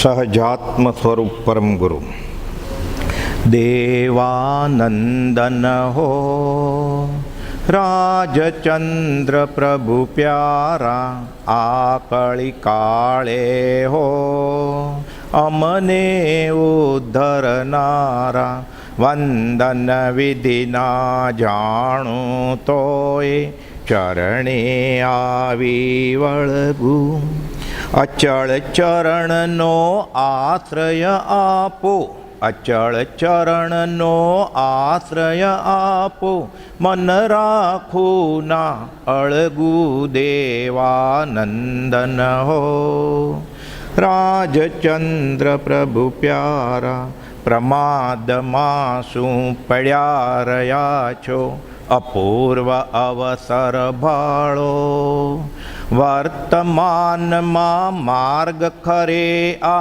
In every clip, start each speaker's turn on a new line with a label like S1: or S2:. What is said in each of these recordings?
S1: सहजात्म स्वरूप परम गुरु देवानंदन हो राजचंद्र प्रभु प्यारा आकळी काळे हो अमने उद्धरनारा वंदन विधि ना जाणू तोय चरणे आवी वळगू अचल चरण नो आश्रय आपो अचल चरण नो आश्रय आपो मन राखू ना अळगू देवानंदन हो राजचंद्र प्रभु प्यारा प्रमाद मासू पड्या रया छो अपूर्व अवसर भाळो वर्तमान मार्ग खरे आ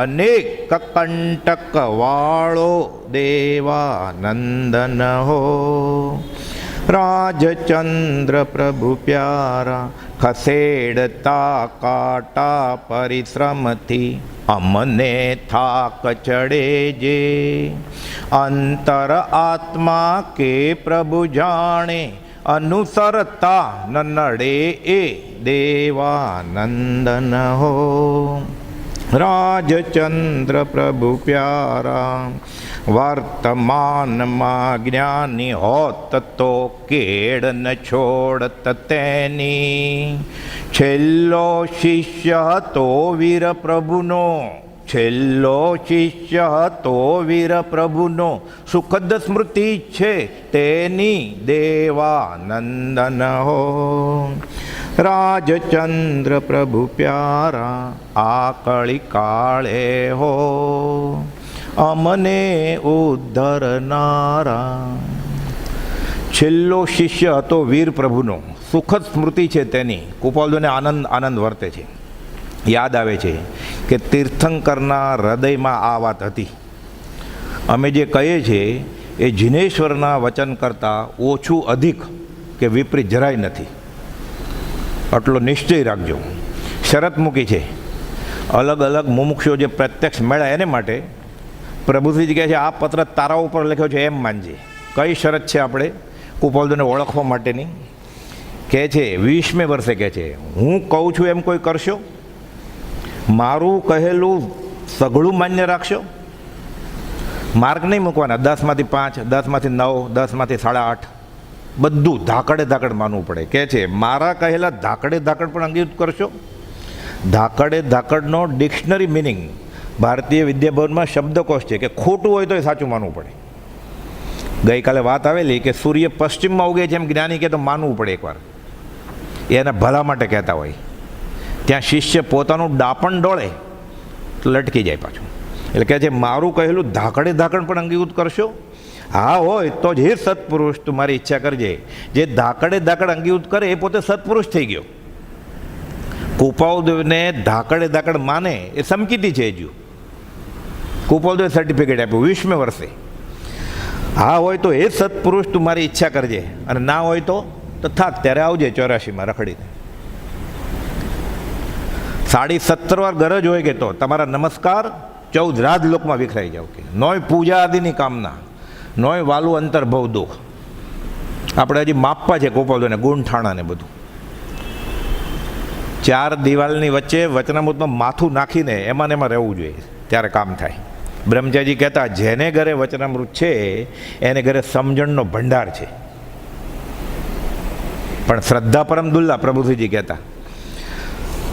S1: अनेक कंटक वाळो देवानंदन हो राजचंद्र प्रभु प्यारा खसेड़ता काटा परिश्रम थी अमने थाक चढ़े जे अंतर आत्मा के प्रभु जाने अनुसरता न नड़े ए देवानंदन हो राजचंद्र प्रभु प्यारा वर्तमान मा ज्ञानी होत तो केड़ न छोड़त तेनी छेल्लो शिष्य तो वीर प्रभुनो छेल्लो शिष्य तो वीर प्रभुनो सुखद स्मृति छे तेनी देवानंदन हो राजचंद्र प्रभु प्यारा आकळी काळे हो अमने उद्धरनारा छेल्लो शिष्य हतो वीर प्रभुनो सुखद स्मृति छे तेनी गोपालदासने आनंद आनंद वर्ते छे याद आवे छे के तीर्थंकरना हृदयमां आ वात हती अमे जे कहीए छे ए जिनेश्वरना वचन करता ओछुं अधिक के विपरीत જરાય નથી આટલો નિશ્ચય રાખજો શરત મૂકી છે અલગ અલગ મુમુક્ષો જે પ્રત્યક્ષ મળ્યા એને માટે પ્રભુશ્રીજી કહે છે આ પત્ર તારા ઉપર લખ્યો છે એમ માનજે કઈ શરત છે આપણે કુપાલદાસને ઓળખવા માટેની કહે છે 20મે વર્ષે કહે છે હું કહું છું એમ કોઈ કરશો મારું કહેલું સઘળું માન્ય રાખશો માર્ક નહીં મૂકવાના 10માંથી 5 10માંથી 9 10માંથી 8.5 બધું ધાકડે ધાકડ માનવું પડે કહે છે મારા કહેલા ધાકડે ધાકડ પણ અંગીકૃત કરશો ધાકડે ધાકડનો ડિક્શનરી મિનિંગ ભારતીય વિદ્યાભવનમાં શબ્દકોશ છે કે ખોટું હોય તો એ સાચું માનવું પડે ગઈકાલે વાત આવેલી કે સૂર્ય પશ્ચિમમાં ઉગે છે એમ જ્ઞાની કહે તો માનવું પડે એકવાર એ એના ભલા માટે કહેતા હોય ત્યાં શિષ્ય પોતાનું ડાપણ ડોળે તો લટકી જાય પાછું એટલે કહે છે મારું કહેલું ધાકડે ધાકડ પણ અંગીકૃત કરશો હા હોય તો જ હે સત્પુરુષ તું મારી ઈચ્છા કરજે જે ધાકડે ધાકડ અંગીકૃત કરે એ પોતે સત્પુરુષ થઈ ગયો કુપાલદેવને ધાકડે ધાકડ માને એ સમકીતી છે હજુ કુપાલદેવે સર્ટિફિકેટ આપ્યું 20મે વર્ષે હા હોય તો એ સત્પુરુષ તું મારી ઈચ્છા કરજે અને ના હોય તો થાક ત્યારે આવજે 84માં રખડીને 17.5 વાર ગરજ હોય કે તો તમારા નમસ્કાર 14 રાજલોકમાં વિખરાઈ જાવ કે નોય પૂજા આદિની કામના નોય વાલું અંતર ભવ દુઃખ આપણે હજી માપવા છે ગોપાલદાસને ગુણઠાણા ને બધું 4 દિવાલની વચ્ચે વચનામૃતમાં માથું નાખીને એમાં ને એમાં રહેવું જોઈએ ત્યારે કામ થાય બ્રહ્મચારીજી કહેતા જેને ઘરે વચનામૃત છે એને ઘરે સમજણનો ભંડાર છે પણ શ્રદ્ધા પરમ દુલ્લા પ્રભુશ્રીજી કહેતા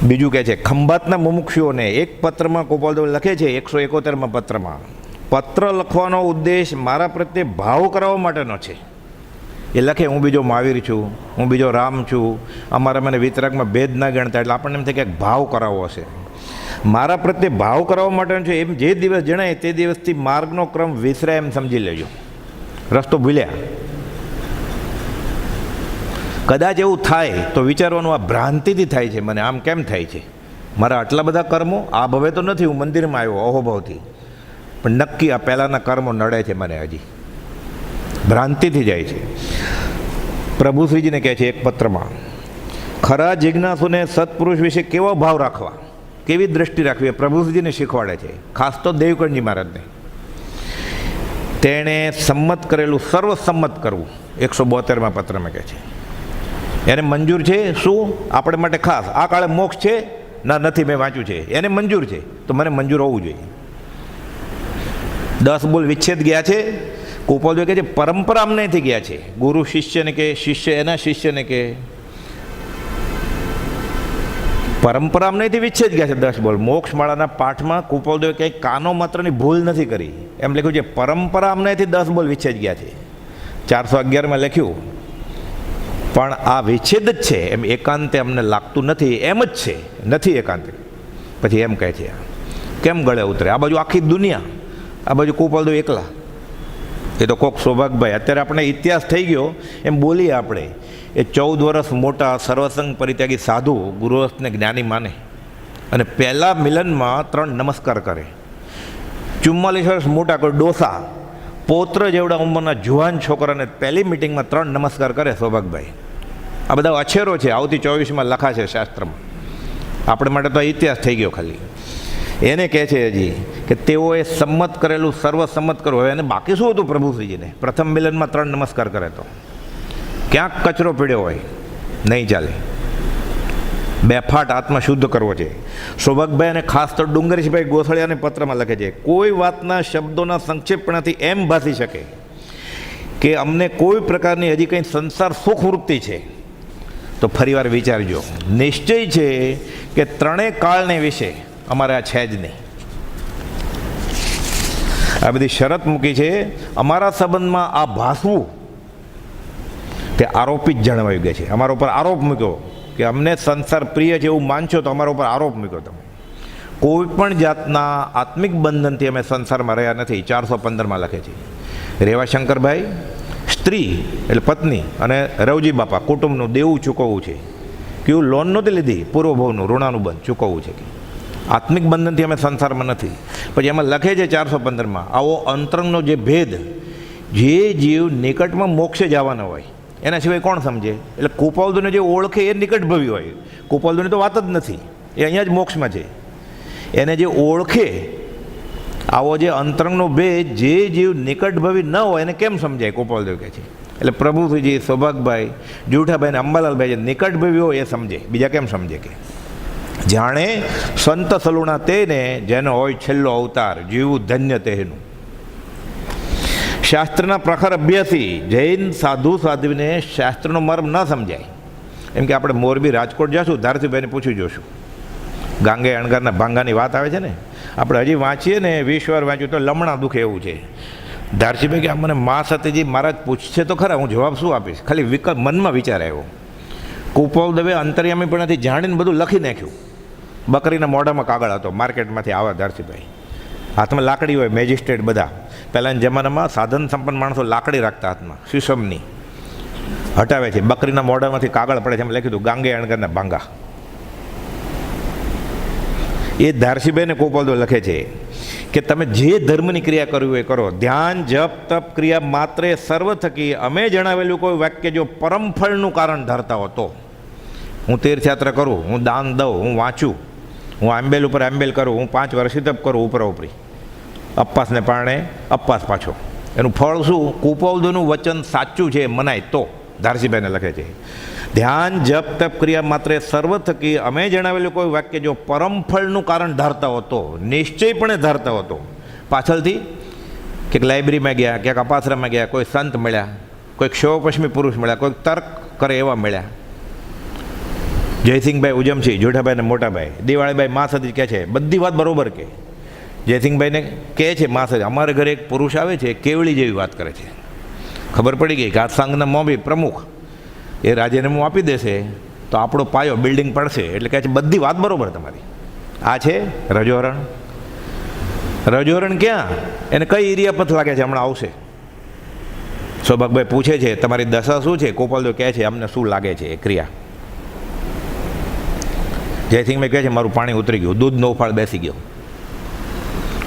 S1: બીજું કહે છે ખંભાતના મુમુક્ષુઓને એક પત્રમાં ગોપાલદાસ લખે છે 171માં પત્રમાં પત્ર લખવાનો ઉદ્દેશ મારા પ્રત્યે ભાવ કરાવવા માટેનો છે એ લખે હું બીજો મહાવીર છું હું બીજો રામ છું અમારા મને વિતરાગમાં ભેદ ના ગણતા એટલે આપણને એમ થાય કે ભાવ કરાવવો હશે મારા પ્રત્યે ભાવ કરાવવા માટેનો છે એમ જે દિવસ જણાય તે દિવસથી માર્ગનો ક્રમ વિસરાય એમ સમજી લેજો રસ્તો ભૂલ્યા કદાચ એવું થાય તો વિચારવાનું આ ભ્રાંતિથી થાય છે મને આમ કેમ થાય છે મારા આટલા બધા કર્મો આ ભવે તો નથી હું મંદિરમાં આવ્યો અહોભાવથી પણ નક્કી આ પહેલાંના કર્મો નડે છે મને હજી ભ્રાંતિથી જાય છે પ્રભુશ્રીજીને કહે છે એક પત્રમાં ખરા જિજ્ઞાસુને સત્પુરુષ વિશે કેવો ભાવ રાખવા કેવી દ્રષ્ટિ રાખવી એ પ્રભુજીને શીખવાડે છે, ખાસ તો દેવકણજી મહારાજને. તેણે સંમત કરેલું સર્વસંમત કરવું 172માં પત્રમાં કહે છે. એને મંજૂર છે શું આપણે માટે ખાસ આ કાળે મોક્ષ છે ના નથી, મેં વાંચ્યું છે, એને મંજૂર છે તો મને મંજૂર હોવું જોઈએ. 10 બોલ વિચ્છેદ ગયા છે. કુપોલદેવ કહે છે પરંપરા અમનેથી ગયા છે. ગુરુ શિષ્યને કે, શિષ્ય એના શિષ્યને કે, પરંપરા અમનેથી વિચ્છેદ ગયા છે 10 બોલ. મોક્ષમાળાના પાઠમાં કુપોલદેવે કંઈ કાનો માત્રની ભૂલ નથી કરી. એમ લખ્યું છે પરંપરા અમનેથી 10 બોલ વિચ્છેદ ગયા છે. 411માં લખ્યું, પણ આ વિચ્છેદ જ છે એમ એકાંતે અમને લાગતું નથી, એમ જ છે, નથી એકાંતે. પછી એમ કહે છે કેમ ગળે ઉતરે? આ બાજુ આખી દુનિયા, આ બાજુ કુપોલદેવ એકલા. એ તો કોક સૌભાગભાઈ, અત્યારે આપણે ઇતિહાસ થઈ ગયો એમ બોલીએ આપણે. એ 14 વર્ષ મોટા સર્વસંગ પરિત્યાગી સાધુ ગૃહસ્થને જ્ઞાની માને અને પહેલા મિલનમાં 3 નમસ્કાર કરે. 44 વર્ષ મોટા કોઈ ડોસા પૌત્ર જેવડા ઉંમરના જુવાન છોકરાને પહેલી મિટિંગમાં 3 નમસ્કાર કરે સૌભાગભાઈ. આ બધા અછેરો છે, આવતી 24માં લખાશે શાસ્ત્રમાં. આપણે માટે તો ઇતિહાસ થઈ ગયો ખાલી. એને કહે છે હજી કે તેઓએ સંમત કરેલું સર્વસંમત કરવું. હવે એને બાકી શું હતું પ્રભુશ્રીજીને? પ્રથમ મિલનમાં 3 નમસ્કાર કરે તો ક્યાંક કચરો પીડ્યો હોય, નહીં ચાલે. બેફાટ આત્મા શુદ્ધ કરવો છે. સૌભાગભાઈ અને ખાસ તો ડુંગરેશભાઈ ગોથળિયાને પત્રમાં લખે છે, કોઈ વાતના શબ્દોના સંક્ષેપણાથી એમ ભાસી શકે કે અમને કોઈ પ્રકારની હજી કંઈ સંસાર સુખ વૃત્તિ છે તો ફરીવાર વિચારજો. નિશ્ચય છે કે 3 કાળને વિશે અમારે આ છે જ નહીં. આ બધી શરત મૂકી છે. અમારા સંબંધમાં આ ભાસવું તે આરોપી જ જણાવાયું ગયા છે. અમારા ઉપર આરોપ મૂક્યો કે અમને સંસાર પ્રિય છે એવું માનશો તો અમારા ઉપર આરોપ મૂક્યો તમે. કોઈ પણ જાતના આત્મિક બંધનથી અમે સંસારમાં રહ્યા નથી. 415માં લખે છે. રેવાશંકરભાઈ સ્ત્રી એટલે પત્ની અને રવજી બાપા કુટુંબનું દેવું ચૂકવવું છે. કેવું લોન નહોતી લીધી, પૂર્વભવનું ઋણાનું બંધ ચૂકવવું છે કે આત્મિક બંધનથી અમે સંસારમાં નથી. પછી એમાં લખે છે 415માં, આવો અંતરંગનો જે ભેદ, જે જીવ નિકટમાં મોક્ષે જવાનો હોય એના સિવાય કોણ સમજે? એટલે કુપોલદેવને જે ઓળખે એ નિકટભવી હોય. કુપોલદેવની તો વાત જ નથી, એ અહીંયા જ મોક્ષમાં છે. એને જે ઓળખે આવો જે અંતરંગનો ભેદ જે જીવ નિકટભવી ન હોય એને કેમ સમજાય? કુપોલદેવ કહે છે. એટલે પ્રભુશ્રીજી, સૌભાગભાઈ, જૂઠાભાઈ ને અંબાલાલભાઈ જે નિકટભવી હોય એ સમજે, બીજા કેમ સમજે? કે જાણે સંત સલુણા તેને જેનો હોય છેલ્લો અવતાર, જીવું ધન્ય તેનું. શાસ્ત્રના પ્રખર અભ્યાસી જૈન સાધુ સાધ્વીને શાસ્ત્રનો મર્મ ન સમજાય. એમ કે આપણે મોરબી રાજકોટ જઈશું, ધારતીભાઈને પૂછી જોશું. ગાંગે અણગારના ભાંગાની વાત આવે છે ને, આપણે હજી વાંચીએ ને 20 વાર વાંચ્યું તો લમણા દુખે એવું છે. ધારતીભાઈ કે મને મા સતીજી મહારાજ પૂછશે તો ખરા, હું જવાબ શું આપીશ? ખાલી મનમાં વિચાર આવ્યો. કુપોલદેવે અંતર્યામી પણ નથી જાણીને બધું લખી નાખ્યું. બકરીના મોઢામાં કાગળ હતો, માર્કેટમાંથી આવા ધારતીભાઈ. હાથમાં લાકડી હોય, મેજિસ્ટ્રેટ બધા. પહેલાંના જમાનામાં સાધન સંપન્ન માણસો લાકડી રાખતા હાથમાં, શીશમની. હટાવે છે, બકરીના મોઢામાંથી કાગળ પડે છે, એમ લખ્યું હતું ગાંગે અણગારના ભાંગા. એ ધારસીભાઈને કુપોલદેવ લખે છે કે તમે જે ધર્મની ક્રિયા કરવી હોય કરો, ધ્યાન જપ તપ ક્રિયા માત્રે સર્વ થકી અમે જણાવેલું કોઈ વાક્ય જો પરમ ફળનું કારણ ધરતા હો તો. હું તીર્થયાત્રા કરું, હું દાન દઉં, હું વાંચું, હું આંબેલ ઉપર આંબેલ કરું, હું 5 વર્ષ તપ કરું ઉપરા ઉપરી, અપવાસને પારણે અપવાસ પાછો, એનું ફળ શું? કુપોલદેવનું વચન સાચું છે મનાય તો. ધારસીભાઈને લખે છે, ધ્યાન જપ તપ ક્રિયા માત્રે સર્વ થકી અમે જણાવેલું કોઈ વાક્ય જો પરમ ફળનું કારણ ધારતા હતો, નિશ્ચયપણે ધારતા હતો. પાછળથી ક્યાંક લાઇબ્રેરીમાં ગયા, ક્યાંક અપાસરામાં ગયા, કોઈ સંત મળ્યા, કોઈક શિવપશ્મી પુરુષ મળ્યા, કોઈક તર્ક કરે એવા મળ્યા. જયસિંહભાઈ ઉજમસી, જોઠાભાઈને મોટાભાઈ, દિવાળીભાઈ મા સતી કહે છે, બધી વાત બરોબર કે. જયસિંહભાઈને કહે છે મા સતી, અમારે ઘરે એક પુરુષ આવે છે, કેવળી જેવી વાત કરે છે. ખબર પડી ગઈ કે આ સંઘના મોભી પ્રમુખ એ રાજીનામું આપી દેશે તો આપણો પાયો બિલ્ડિંગ પડશે. એટલે કહે છે બધી વાત બરોબર તમારી. આ છે રજોરણ. રજોરણ ક્યાં? એને કઈ એરિયા પથ લાગે છે? હમણાં આવશે. સૌભાગભાઈ પૂછે છે તમારી દશા શું છે? કુપોલદેવ કહે છે અમને શું લાગે છે એ ક્રિયા. જયસિંહભાઈ કહે છે મારું પાણી ઉતરી ગયું, દૂધનો ઉફાળ બેસી ગયો.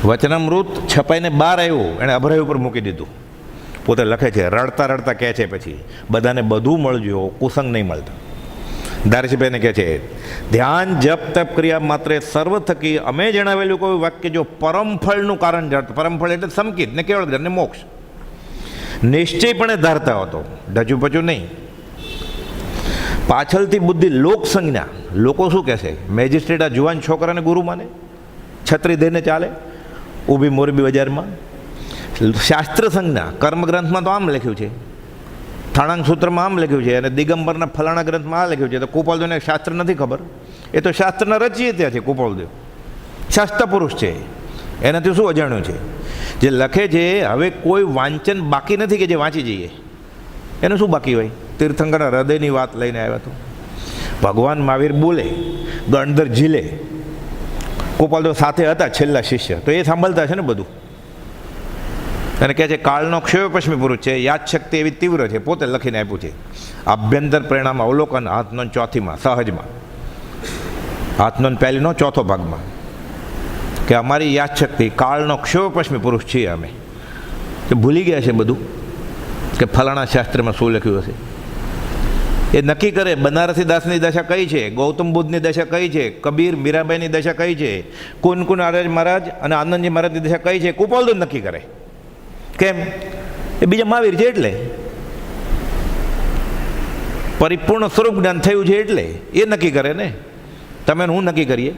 S1: વચનામૃત છપાઈને બહાર આવ્યું, એણે અભરાઈ ઉપર મૂકી દીધું. પોતે લખે છે, રડતા રડતા કહે છે પછી બધાને બધું મળજો, કુસંગ નહીં મળતા. દાર્શીભાઈને કહે છે, ધ્યાન જપ તપ ક્રિયા માત્ર સર્વ થકી અમે જણાવેલું કોઈ વાક્ય જો પરમફળનું કારણ જાણતો, પરમફળ એટલે સમકિત ને કેવળ જ્ઞાન ને મોક્ષ, નિશ્ચયપણે ધારતા હતો, ઢજુ પચું નહીં. પાછળથી બુદ્ધિ લોક સંજ્ઞા, લોકો શું કહેશે, મેજિસ્ટ્રેટ આ જુવાન છોકરાને ગુરુ માને, છત્રી દઈને ચાલે ઊભી મોરબી બજારમાં. શાસ્ત્ર સંજ્ઞા, કર્મગ્રંથમાં તો આમ લખ્યું છે, થાણાંગ સૂત્રમાં આમ લખ્યું છે, અને દિગંબરના ફલાણા ગ્રંથમાં આ લખ્યું છે. તો કુપાલદેવને શાસ્ત્ર નથી ખબર, એ તો શાસ્ત્રના રચયિતા છે. કુપાલદેવ શાસ્ત્ર પુરુષ છે, એનાથી શું અજાણ્યું છે? જે લખે છે હવે કોઈ વાંચન બાકી નથી કે જે વાંચી જઈએ, એનું શું બાકી હોય? તીર્થંકરના હૃદયની વાત લઈને આવ્યા તો ભગવાન મહાવીર બોલે, ગણધર ઝીલે, કુપાલદેવ સાથે હતા છેલ્લા શિષ્ય, તો એ સાંભળતા છે ને બધું. અને કહે છે કાળનો ક્ષય પશ્ચિમી પુરુષ છે, યાદશક્તિ એવી તીવ્ર છે, પોતે લખીને આપ્યું છે. આભ્યંતર પરિણામ અવલોકન હાથનો ચોથીમાં સહજમાં, હાથનો પહેલીનો ચોથો ભાગમાં, કે અમારી યાદશક્તિ કાળનો ક્ષય પશ્ચિમી પુરુષ છીએ અમે, કે ભૂલી ગયા છે બધું કે ફલાણા શાસ્ત્રમાં શું લખ્યું હશે. એ નક્કી કરે બનારસી દાસની દશા કઈ છે, ગૌતમ બુદ્ધની દશા કઈ છે, કબીર મીરાબાઈની દશા કઈ છે, કુન આર્ય મહારાજ અને આનંદજી મહારાજની દશા કઈ છે, કુપાલદેવ નક્કી કરે. કેમ? એ બીજા મહાવીર છે એટલે, પરિપૂર્ણ સ્વરૂપ જ્ઞાન થયું છે એટલે એ નક્કી કરે ને, તમે હું નક્કી કરીએ.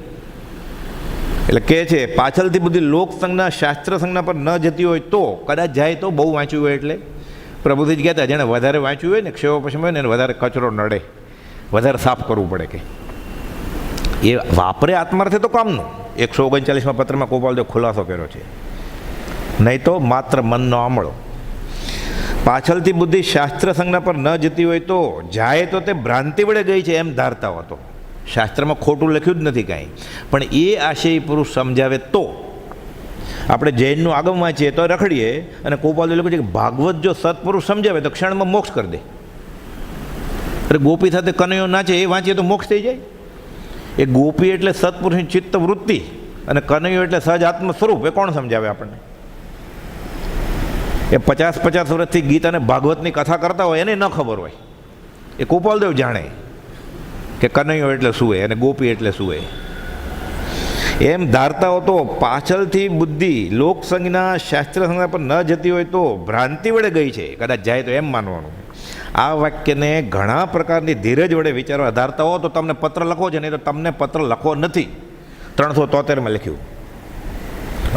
S1: એટલે કહે છે પાછળથી બધી લોક સંજ્ઞા શાસ્ત્ર સંજ્ઞા પર ન જતી હોય તો કદાચ જાય તો બહુ વાંચ્યું હોય એટલે. પ્રભુજી જ કહેતા જેણે વધારે વાંચ્યું હોય ને ક્ષેવો પછી હોય ને એને વધારે કચરો નડે, વધારે સાફ કરવું પડે, કે એ વાપરે આત્માર્થે તો કામનું. 139માં પત્રમાં કુપાલદેવ ખુલાસો કર્યો છે, નહીં તો માત્ર મનનો આમળો. પાછળથી બુદ્ધિ શાસ્ત્ર સંજ્ઞા પર ન જતી હોય તો જાય તો તે ભ્રાંતિ વડે ગઈ છે એમ ધારતા હતો. શાસ્ત્રમાં ખોટું લખ્યું જ નથી કાંઈ, પણ એ આશય પુરુષ સમજાવે તો. આપણે જૈનનું આગમ વાંચીએ તો રખડીએ, અને કુપાલદેવ લખ્યું છે કે ભાગવત જો સત્પુરુષ સમજાવે તો ક્ષણમાં મોક્ષ કરી દે. અરે ગોપી સાથે કનૈયો નાચે એ વાંચીએ તો મોક્ષ થઈ જાય. એ ગોપી એટલે સત્પુરુષની ચિત્ત વૃત્તિ, અને કનૈયો એટલે સહજ આત્મ સ્વરૂપ. એ કોણ સમજાવે આપણને? એ 50 વર્ષથી ગીત અને ભાગવતની કથા કરતા હોય એને ન ખબર હોય. એ કુપાલદેવ જાણે કે કનૈયો એટલે શું હોય અને ગોપી એટલે શું હોય. એમ ધારતા હો તો પાછળથી બુદ્ધિ લોક સંજ્ઞા શાસ્ત્ર સંજ્ઞા પર ન જતી હોય તો ભ્રાંતિ વડે ગઈ છે, કદાચ જાય તો એમ માનવાનું. આ વાક્યને ઘણા પ્રકારની ધીરજ વડે વિચારવા ધારતા હો તો તમને પત્ર લખો છે, નહીં તો તમને પત્ર લખવો નથી. 373માં લખ્યું.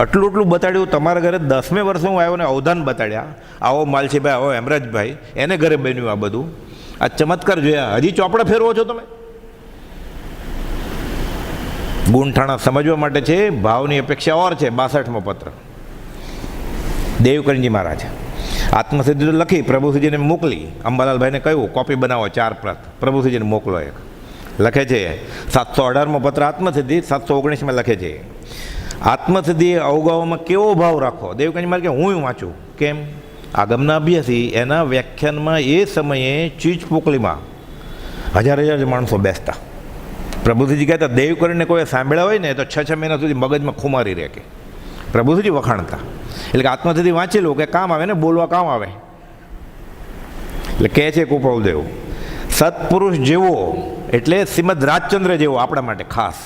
S1: આટલું બતાડ્યું. તમારા ઘરે 10મે વર્ષે હું આવ્યો ને અવધાન બતાડ્યા, આવો માલસીભાઈ, આવો હેમરાજભાઈ, એને ઘરે બન્યું આ બધું. આ ચમત્કાર જોયા, હજી ચોપડા ફેરવો છો તમે? ગુણઠાણા સમજવા માટે છે, ભાવની અપેક્ષા ઓર છે. 62મો પત્ર દેવકરણજી મહારાજ આત્મસિદ્ધિ તો લખી, પ્રભુશ્રીજીને મોકલી. અંબાલાલભાઈને કહ્યું કોપી બનાવો 4 પ્રત, પ્રભુશ્રીજીને મોકલો. એક લખે છે 718મો પત્ર આત્મસિદ્ધિ. 719માં લખે છે આત્મસિદ્ધિ અવગાવવામાં કેવો ભાવ રાખો. દેવકરણજી મહારાજ કે હું વાંચું. કેમ? આગમના અભ્યાસી એના વ્યાખ્યાનમાં એ સમયે ચીજ પોકલીમાં હજાર માણસો બેસતા. પ્રભુશ્રીજી કહેતા દેવકરણને કોઈ સાંભળ્યા હોય ને તો 6 મહિના સુધી મગજમાં ખુમારી રહે, કે પ્રભુશ્રીજી વખાણતા. એટલે કે આત્મસિદ્ધિ વાંચી લો કે કામ આવે ને, બોલવા કામ આવે. એટલે કહે છે કુપાલદેવ સત્પુરુષ જેવો એટલે શ્રીમદ રાજચંદ્ર જેવો આપણા માટે ખાસ.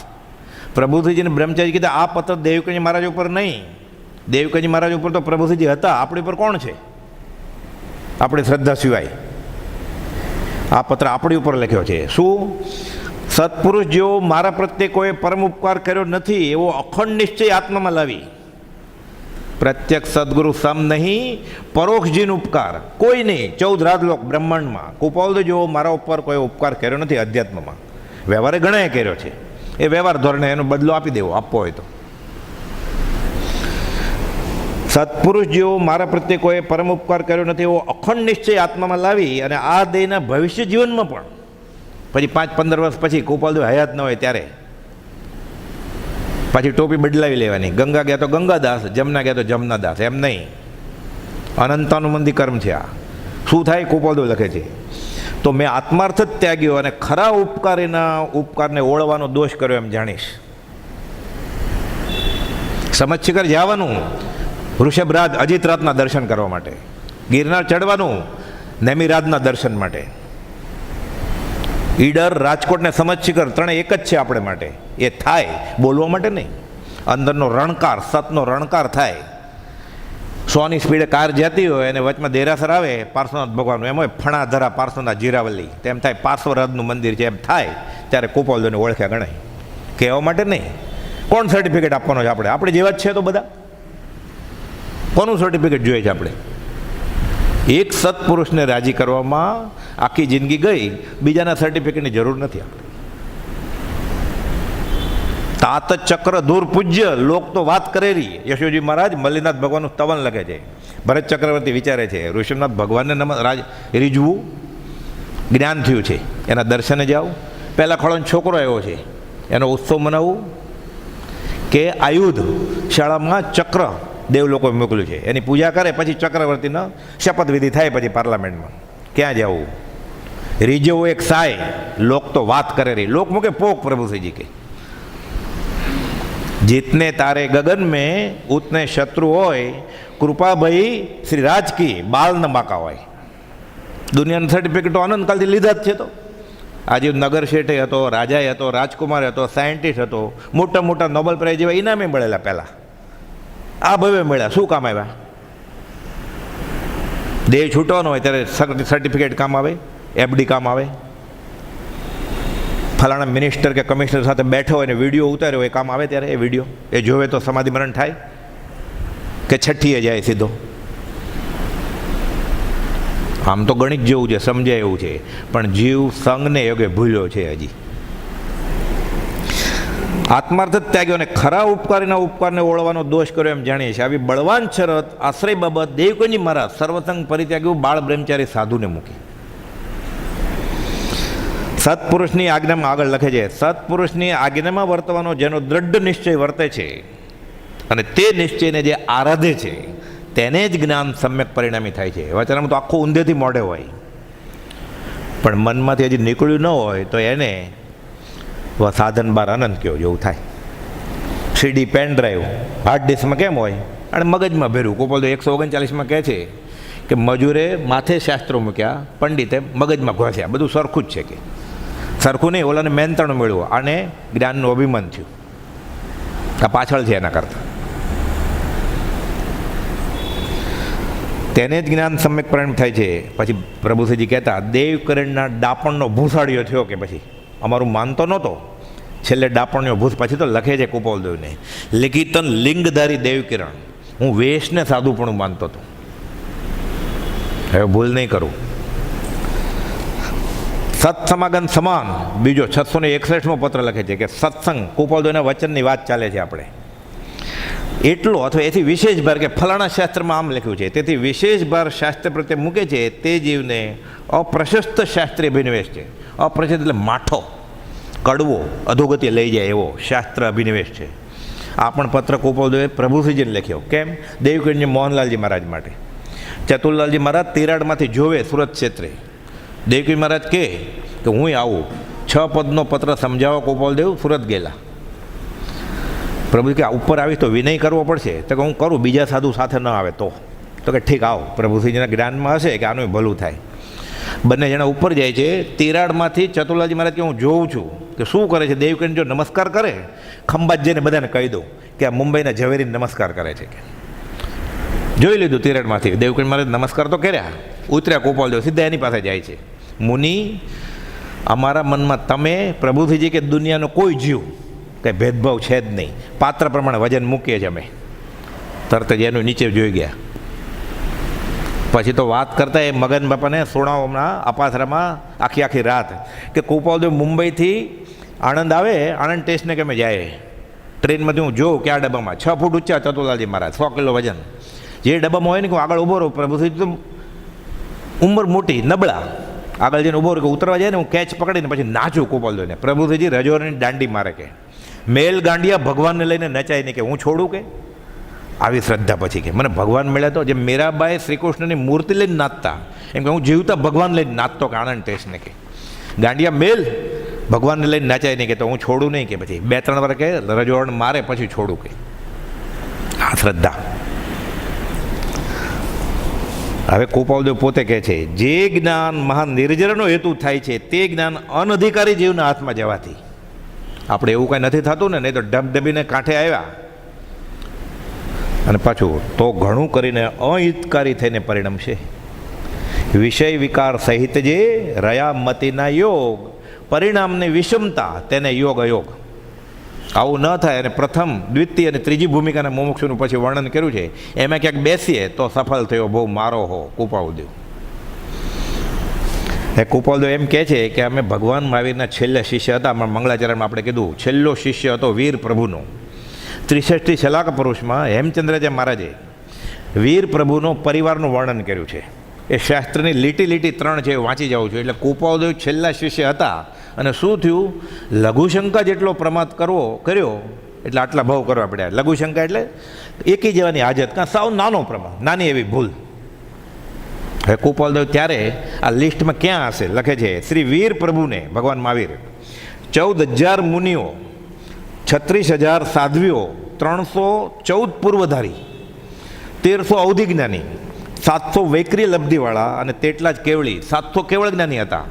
S1: પ્રભુશ્રીજીને બ્રહ્મચારી કીધા આ પત્ર દેવકરણજી મહારાજ ઉપર નહીં, દેવકરણજી મહારાજ ઉપર તો પ્રભુશ્રીજી હતા, આપણી ઉપર કોણ છે? આપણી શ્રદ્ધા સિવાય. આ પત્ર આપણી ઉપર લખ્યો છે. શું? સત્પુરુષ જેવો મારા પ્રત્યે કોઈ પરમ ઉપકાર કર્યો નથી એવો અખંડ નિશ્ચય આત્મામાં લાવી. પ્રત્યક્ષ સદગુરુ સમ નહીં, પરોક્ષજીનો ઉપકાર કોઈ નહીં. 14 રાજલોક બ્રહ્માંડમાં કુપાલદેવ જેવો મારા ઉપર કોઈ ઉપકાર કર્યો નથી. અધ્યાત્મમાં વ્યવહારે ઘણાએ કર્યો છે, એ વ્યવહાર ધોરણે એનો બદલો આપી દેવો, આપવો હોય તો. સત્પુરુષ જેવો મારા પ્રત્યે કોઈ પરમ ઉપકાર કર્યો નથી એવો અખંડ નિશ્ચય આત્મામાં લાવી, અને આ દેહના ભવિષ્ય જીવનમાં પણ પછી 5-15 વર્ષ પછી કુપાલદેવ હયાત ન હોય ત્યારે પાછી ટોપી બદલાવી લેવાની. ગંગા ગયા તો ગંગાદાસ, જમના ગયા તો જમનાદાસ, એમ નહીં. અનંતાનુબંધી કર્મ છે આ. શું થાય? કુપાલદેવ લખે છે તો મેં આત્માર્થ જ ત્યાગ્યો અને ખરા ઉપકારીના ઉપકારને ઓળવાનો દોષ કર્યો એમ જાણીશ. સમજ શિખર જવાનું, વૃષભરાજ અજિતરાજના દર્શન કરવા માટે, ગિરનાર ચડવાનું નેમિરાજના દર્શન માટે. ઈડર, રાજકોટ ને સમજશિખર ત્રણે એક જ છે આપણે માટે. એ થાય બોલવા માટે નહીં. અંદરનો રણકાર, સતનો રણકાર થાય. 100ની સ્પીડે કાર જતી હોય અને વચમાં દેરાસર આવે પાર્શ્વનાથ ભગવાનનું, એમ હોય ફણાધરા પાર્શ્વનાથ જીરાવલી, તેમ થાય પાર્શ્વનાથનું મંદિર છે, એમ થાય ત્યારે કુપોલદેવને ઓળખ્યા ગણાય. કહેવા માટે નહીં. કોણ સર્ટિફિકેટ આપવાનો છે આપણે? આપણે જેવા જ છે તો બધા. કોનું સર્ટિફિકેટ જોઈએ છે આપણે? એક સત્પુરુષને રાજી કરવામાં આખી જિંદગી ગઈ, બીજાના સર્ટિફિકેટની જરૂર નથી આપણે. તાત ચક્ર ધૂર પૂજ્ય લોક તો વાત કરેલી. યશોજી મહારાજ મલ્લીનાથ ભગવાનનું સ્તવન લખે છે. ભરત ચક્રવર્તી વિચારે છે ઋષભનાથ ભગવાનને રીઝવું, જ્ઞાન થયું છે, એના દર્શને જાઓ, પહેલાં ખોળોનો છોકરો આવ્યો છે એનો ઉત્સવ મનાવવું, કે આયુધ શાળામાં ચક્ર દેવ લોકોએ મોકલ્યું છે એની પૂજા કરે, પછી ચક્રવર્તીનો શપથવિધિ થાય, પછી પાર્લામેન્ટમાં ક્યાં જવું? રીઝવું એક સાય, લોક તો વાત કરે રહી. લોક મૂકે પોક પ્રભુશ્રીજી કે જીતને તારે ગગન મેં ઉતને શત્રુ હોય, કૃપા ભાઈ શ્રી રાજ કી બાલ ન બાકા હોય. દુનિયાના સર્ટિફિકેટો આનંદકાલથી લીધા જ છે. તો આજે નગર શેઠે હતો, રાજાએ હતો, રાજકુમાર હતો, સાયન્ટિસ્ટ હતો, મોટા મોટા નોબેલ પ્રાઇઝ જેવા ઇનામે મળેલા પહેલાં. આ ભવ્ય મળ્યા, શું કામ આવ્યા? દેહ છૂટવાનો હોય ત્યારે સર્ટિફિકેટ કામ આવે, એફડી કામ આવે. ફલાણા મિનિસ્ટર કે કમિશનર સાથે બેઠો હોય ને વિડીયો ઉતાર્યો હોય, કામ આવે ત્યારે એ વિડીયો એ જોવે તો સમાધિ મરણ થાય કે છઠ્ઠીએ જાય સીધો? આમ તો ગણિત જેવું છે, સમજાય એવું છે, પણ જીવ સંઘને યોગે ભૂલ્યો છે હજી. આત્માર્થ જ ત્યાગ્યો અને ખરા ઉપકારીના ઉપકારને ઓળવાનો દોષ કર્યો એમ જાણીએ છીએ. આવી બળવાન શરત આશ્રય બાબત દેવકનજી મહારાજ સર્વસંગ પરિત્યાગ્યું બાળ બ્રહ્મચારી સાધુને મૂકી. સત્પુરુષની આજ્ઞામાં આગળ લખે છે, સત્પુરુષની આજ્ઞામાં વર્તવાનો જેનો દ્રઢ નિશ્ચય વર્તે છે અને તે નિશ્ચયને જે આરાધે છે તેને જ જ્ઞાન સમ્યક પરિણામી થાય છે. વચનામાં તો આખું ઊંધેથી મોઢે હોય, પણ મનમાંથી હજી નીકળ્યું ન હોય તો એને સાધન બાર અનંત કયો જેવું થાય. સીડી પેન ડ્રાઈવ હાર્ડ ડિસ્કમાં કેમ હોય અને મગજમાં ભેરું. કોપલ તો 139માં કહે છે કે મજૂરે માથે શાસ્ત્રો મૂક્યા, પંડિતે મગજમાં ઘોસ્યા. બધું સરખું જ છે કે સરખું નહીં, ઓલાને મેનતણું મેળવ્યું, આને જ્ઞાનનું અભિમાન થયું. આ પાછળ છે એના કરતાં. તેને જ જ્ઞાન સમ્યક પરિણામ થાય છે. પછી પ્રભુશ્રીજી કહેતા દેવકરણના ડાપણનો ભૂસાડીઓ થયો કે પછી અમારું માનતો નહોતો, છેલ્લે ડાપણનો ભૂસ. પછી તો લખે છે કુપોલદેવને, લિખિતન લિંગધારી દેવકિરણ, હું વેશને સાધુપણું માનતો હતો, હવે ભૂલ નહીં કરું. સત્સમાગમ સમાન બીજો 661મો પત્ર લખે છે કે સત્સંગ, કુપોલદેવના વચનની વાત ચાલે છે આપણે, એટલો અથવા એથી વિશેષ ભાર કે ફલાણા શાસ્ત્રમાં આમ લખ્યું છે તેથી વિશેષ ભાર શાસ્ત્ર પ્રત્યે મૂકે છે તે જીવને અપ્રશસ્ત શાસ્ત્રીય અભિનિવેશ છે. અપ્રશસ્ત એટલે માઠો, કડવો, અધોગતિ લઈ જાય એવો શાસ્ત્ર અભિનિવેશ છે. આ પણ પત્ર કુપોલદેવે પ્રભુશ્રીજીને લખ્યો. કેમ? દેવકીર્ણજી મોહનલાલજી મહારાજ માટે. ચતુરલાલજી મહારાજ તિરાડમાંથી જોવે સુરત ક્ષેત્રે. દેવકી મહારાજ કહે કે હું આવું, 6 પદનો પત્ર સમજાવવા કુપોલદેવ સુરત ગયેલા. પ્રભુ કે ઉપર આવીશ તો વિનય કરવો પડશે. તો કે હું કરું, બીજા સાધુ સાથે ન આવે તો કે ઠીક આવો. પ્રભુશ્રીજીના જ્ઞાનમાં હશે કે આનું ભલું થાય. બંને જણા ઉપર જાય છે. તિરાડમાંથી ચતુરલાલજી મહારાજ કે હું જોઉં છું કે શું કરે છે. દેવકીને જો નમસ્કાર કરે, ખંભાત જઈને બધાને કહી દઉં કે આ મુંબઈના ઝવેરીને નમસ્કાર કરે છે. કે જોઈ લીધું તિરાડમાંથી. દેવકીન મહારાજ નમસ્કાર તો કર્યા, ઉતર્યા કુપોલદેવ સીધા એની પાસે જાય છે. મુનિ, અમારા મનમાં તમે પ્રભુશ્રીજી કે દુનિયાનો કોઈ જીવ કંઈ ભેદભાવ છે જ નહીં, પાત્ર પ્રમાણે વજન મૂકીએ છીએ અમે. તરત જ એનું નીચે જોઈ ગયા. પછી તો વાત કરતા એ મગન બાપાને સોણાઓમાં અપાસરામાં આખી રાત કે કુપોલદેવ મુંબઈથી આણંદ આવે, આણંદ સ્ટેશને કે અમે જાય ટ્રેનમાંથી હું જોઉં કે આ ડબ્બામાં 6 ફૂટ ઊંચા ચતુરલાલજી મહારાજ, 100 કિલો વજન. જે ડબ્બામાં હોય ને કે હું આગળ ઊભો રહું, પ્રભુશ્રીજી તો ઉંમર મોટી, નબળા, આગળ જઈને ઊભો રહું કે ઉતરવા જાય ને હું કેચ પકડીને પછી નાચું કુપોલદેવને. પ્રભુશ્રીજી રજોરની દાંડી મારે કે મેલ ગાંડિયા ભગવાનને લઈને નચાય નહીં કે હું છોડું કે આવી શ્રદ્ધા. પછી કે મને ભગવાન મળ્યા તો જેમ મીરાબાઈ શ્રીકૃષ્ણની મૂર્તિ લઈને નાચતા, એમ કે હું જીવતા ભગવાન લઈને નાચતો કે આનંદ ટેસ્ટને કે ગાંડિયા મેલ ભગવાનને લઈને નાચાય નહીં કે તો હું છોડું નહીં કે પછી 2-3 વાર કે રજોણ મારે પછી છોડું કે. આ શ્રદ્ધા. હવે કૃપાલદેવ પોતે કહે છે, જે જ્ઞાન મહાન નિર્જરનો હેતુ થાય છે તે જ્ઞાન અનધિકારી જીવના હાથમાં જવાથી. આપણે એવું કાંઈ નથી થતું ને, નહીં તો ડબડબીને કાંઠે આવ્યા અને પાછું તો ઘણું કરીને અહિતકારી થઈને પરિણમશે. વિષય વિકાર સહિત જે રહ્યા મતિના યોગ, પરિણામની વિષમતા તેને યોગ અયોગ. આવું ન થાય અને પ્રથમ, દ્વિતીય અને ત્રીજી ભૂમિકાના મુમુક્ષુનું પછી વર્ણન કર્યું છે. એમાં ક્યાંક બેસીએ તો સફળ થયો બહુ મારો હો કૃપાલદેવ. એ કૃપાલદેવ એમ કહે છે કે અમે ભગવાન મહાવીરના છેલ્લા શિષ્ય હતા. મંગળાચરણમાં આપણે કીધું છેલ્લો શિષ્ય હતો વીર પ્રભુનો. 63 શલાક પુરુષમાં હેમચંદ્રાચાર્ય મહારાજે વીર પ્રભુનો પરિવારનું વર્ણન કર્યું છે. એ શાસ્ત્રની લીટી 3 છે, વાંચી જાઉં છું. એટલે કૃપાલદેવ છેલ્લા શિષ્ય હતા અને શું થયું, લઘુશંકા જેટલો પ્રમાદ કર્યો એટલે આટલા ભાવ કરવા પડ્યા. લઘુશંકા એટલે એકી જેવાની હાજત, કાં સાવ નાનો પ્રમાદ, નાની એવી ભૂલ. હવે કૃપાલદેવ ત્યારે આ લિસ્ટમાં ક્યાં હશે, લખે છે શ્રી વીર પ્રભુને ભગવાન મહાવીર 14,000 મુનિઓ, 36,000 સાધ્વીઓ, 314 પૂર્વધારી, 1300 અવધિ જ્ઞાની, 700 વૈક્રી લબ્ધિવાળા અને તેટલા જ કેવળી, 700 કેવળ જ્ઞાની હતા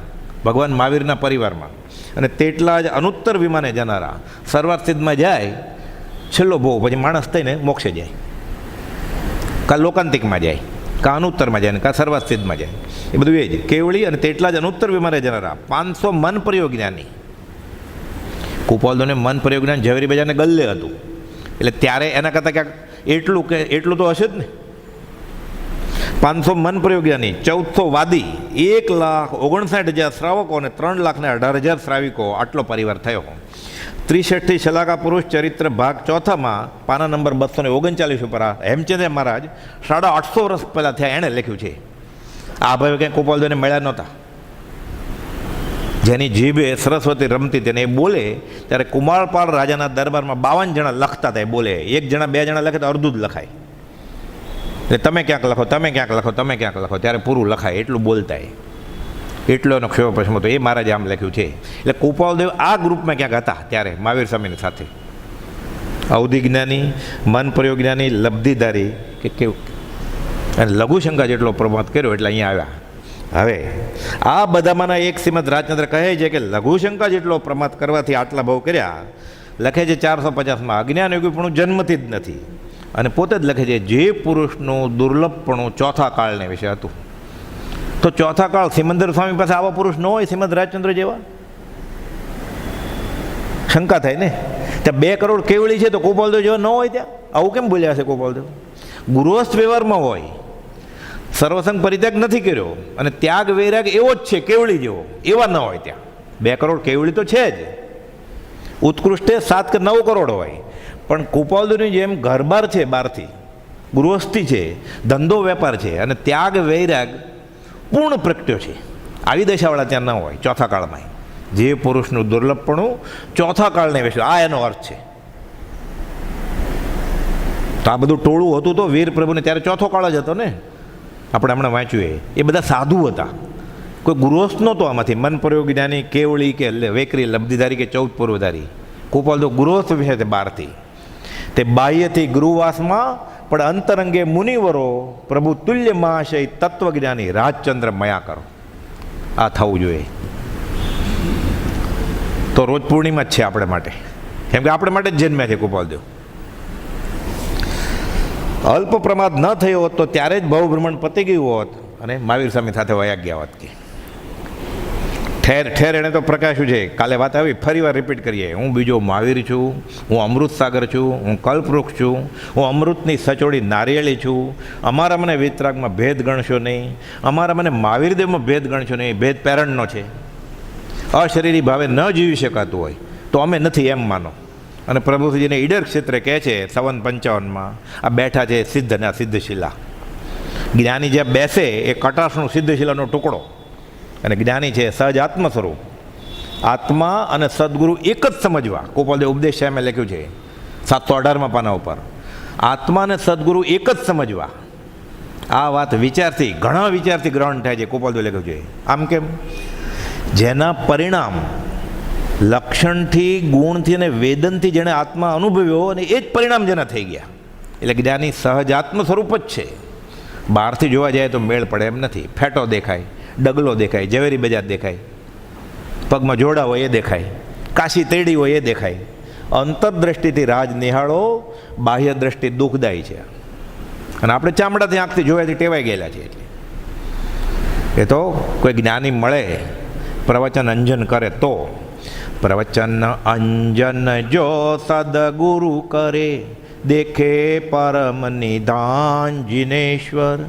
S1: ભગવાન મહાવીરના પરિવારમાં. અને તેટલા જ અનુત્તર વિમાને જનારા, સર્વાર્થસિદ્ધમાં જાય છેલ્લો ભોગ, પછી માણસ થઈને મોક્ષે જાય, કાં લોકાંતિકમાં જાય, કાં અનુત્તરમાં જાય, કાં સર્વાર્થસિદ્ધમાં જાય. એ બધું એ જ કેવળી અને તેટલા જ અનુત્તર વિમાને જનારા. 500 મન પ્રયોગ જ્ઞાની. કૃપાલદેવને મન પ્રયોગ જ્ઞાન ઝવેરી બજારને ગલ્લે હતું, એટલે ત્યારે એના કરતાં ક્યાંક એટલું તો હશે જ ને. 500 મન પ્રયોગ જ્ઞાની, 1400 વાદી, 1,59,000 શ્રાવકો અને 3,18,000 શ્રાવિકો. આટલો પરિવાર થયો. 63 શલાકા પુરુષ ચરિત્ર ભાગ 4માં પાના નંબર 239 ઉપર આ હેમચંદ્ર મહારાજ 850 વર્ષ પહેલાં થયા એણે લખ્યું છે. આ ભાઈ ક્યાંય કૃપાલદેવને મળ્યા નહોતા. જેની જીભે સરસ્વતી રમતી તેને એ બોલે ત્યારે કુમારપાળ રાજાના દરબારમાં 52 જણા લખતા હતા. એ બોલે, 1 જણા 2 જણા લખે તો અડધું જ લખાય. એટલે તમે ક્યાંક લખો, તમે ક્યાંક લખો, તમે ક્યાંક લખો, ત્યારે પૂરું લખાય એટલું બોલતા. એટલો એનો ક્ષેપ પ્રશ્ન હતો. એ મહારાજે આમ લખ્યું છે. એટલે કૃપાલદેવ આ ગ્રુપમાં ક્યાંક હતા ત્યારે મહાવીર સ્વામીની સાથે. અવધિ જ્ઞાની, મન પ્રયોગ જ્ઞાની, લબ્ધિધારી કે કેવું, અને લઘુશંકા જેટલો પ્રમાદ કર્યો એટલે અહીંયા આવ્યા. હવે આ બધામાંના એક શ્રીમદ રાજચંદ્ર કહે છે કે લઘુશંકા જેટલો પ્રમાદ કરવાથી આટલા ભાવ કર્યા. લખે છે 450માં, અજ્ઞાન યોગીપણું જન્મથી જ નથી. અને પોતે જ લખે છે જે પુરુષનું દુર્લભપણું ચોથા કાળને વિશે હતું. તો ચોથા કાળ સિમંદર સ્વામી પાસે આવા પુરુષ ન હોય શ્રીમદ રાજચંદ્ર જેવા? શંકા થાય ને. ત્યાં 2 કરોડ કેવળી છે તો કૃપાલદેવ જેવા ન હોય ત્યાં? આવું કેમ બોલ્યા છે કૃપાલદેવ? ગૃહસ્થ વ્યવહારમાં હોય, સર્વસંગ પરિત્યાગ નથી કર્યો અને ત્યાગ વૈરાગ એવો જ છે કેવળી જેવો, એવા ન હોય ત્યાં. 2 કરોડ કેવળી તો છે જ, ઉત્કૃષ્ટે 7 કે 9 કરોડ હોય. પણ કૃપાલદેવની જેમ ઘરબાર છે, બહારથી ગૃહસ્થી છે, ધંધો વેપાર છે અને ત્યાગ વૈરાગ પૂર્ણ પ્રગટ્યો છે. આવી દશાવાળા ત્યાં ન હોય ચોથા કાળમાં. જે પુરુષનું દુર્લભપણું ચોથા કાળને વિશે, આ એનો અર્થ છે. તો આ બધું ટોળું હતું તો વીર પ્રભુને ત્યારે ચોથો કાળ જ હતો ને. આપણે હમણાં વાંચ્યું એ બધા સાધુ હતા, કોઈ ગૃહસ્થ નહોતો આમાંથી. મન પ્રયોગ જ્ઞાની, કેવળી કે વેકરી, લબ્ધિધારી કે 14 પૂર્વધારી. કૃપાલદેવ ગૃહસ્થ વિશે તે બહારથી, તે બાહ્યથી ગૃહવાસમાં પણ અંતરંગે મુનિવરો પ્રભુ તુલ્ય મહાશય તત્વજ્ઞાની રાજચંદ્ર મયા કરો. આ થવું જોઈએ. તો રોજ પૂર્ણિમા જ છે આપણે માટે, કેમ કે આપણે માટે જ જન્મ્યા છે કૃપાલદેવ. અલ્પ પ્રમાદ ન થયો હોત તો ત્યારે જ ભવભ્રમણ પતી ગયું હોત અને મહાવીર સ્વામી સાથે વયા ગયા હોત. કે ઠેર ઠેર એણે તો પ્રકાશ્યું છે. કાલે વાત આવી, ફરી વાર રિપીટ કરીએ. હું બીજો મહાવીર છું, હું અમૃત સાગર છું, હું કલ્પવૃક્ષ છું, હું અમૃતની સચોડી નારિયેળી છું. અમારા મને વિતરાગમાં ભેદ ગણશો નહીં, અમારા મને મહાવીરદેવમાં ભેદ ગણશો નહીં. ભેદ પેરણનો છે. અશરીરી ભાવે ન જીવી શકાતું હોય તો અમે નથી એમ માનો. અને પ્રભુજીને ઈડર ક્ષેત્રે કહે છે 57-55માં, આ બેઠા છે સિદ્ધ અને સિદ્ધશિલા. જ્ઞાની જ્યાં બેસે એ કટાશનું સિદ્ધશિલાનો ટુકડો, અને જ્ઞાની છે સહજ આત્મ સ્વરૂપ. આત્મા અને સદગુરુ એક જ સમજવા. કૃપાલદેવ ઉપદેશ સામે લખ્યું છે 718માં પાના ઉપર. આત્મા અને સદગુરુ એક જ સમજવા. આ વાત વિચારથી, ઘણા વિચારથી ગ્રહણ થાય છે. કૃપાલદેવ લખ્યું છે. આમ કેમ? જેના પરિણામ લક્ષણથી, ગુણથી અને વેદનથી જેણે આત્મા અનુભવ્યો અને એ જ પરિણામ જેના થઈ ગયા. એટલે જ્ઞાની સહજ આત્મ સ્વરૂપ જ છે. બહારથી જોવા જાય તો મેળ પડે એમ નથી. ફેટો દેખાય, ડગલો દેખાય, ઝવેરી બજાર દેખાય, પગમાં જોડા હોય એ દેખાય, કાશી તેડી હોય એ દેખાય. અંતરદ્રષ્ટિથી રાજ નિહાળો, બાહ્ય દ્રષ્ટિ દુઃખદાયી છે. અને આપણે ચામડાથી આંખથી જોવાથી ટેવાઈ ગયેલા છે. એટલે એ તો કોઈ જ્ઞાની મળે, પ્રવચન અંજન કરે તો. પ્રવચન અંજન જો સદગુરુ કરે, દેખે પરમ નિધાન જિનેશ્વર.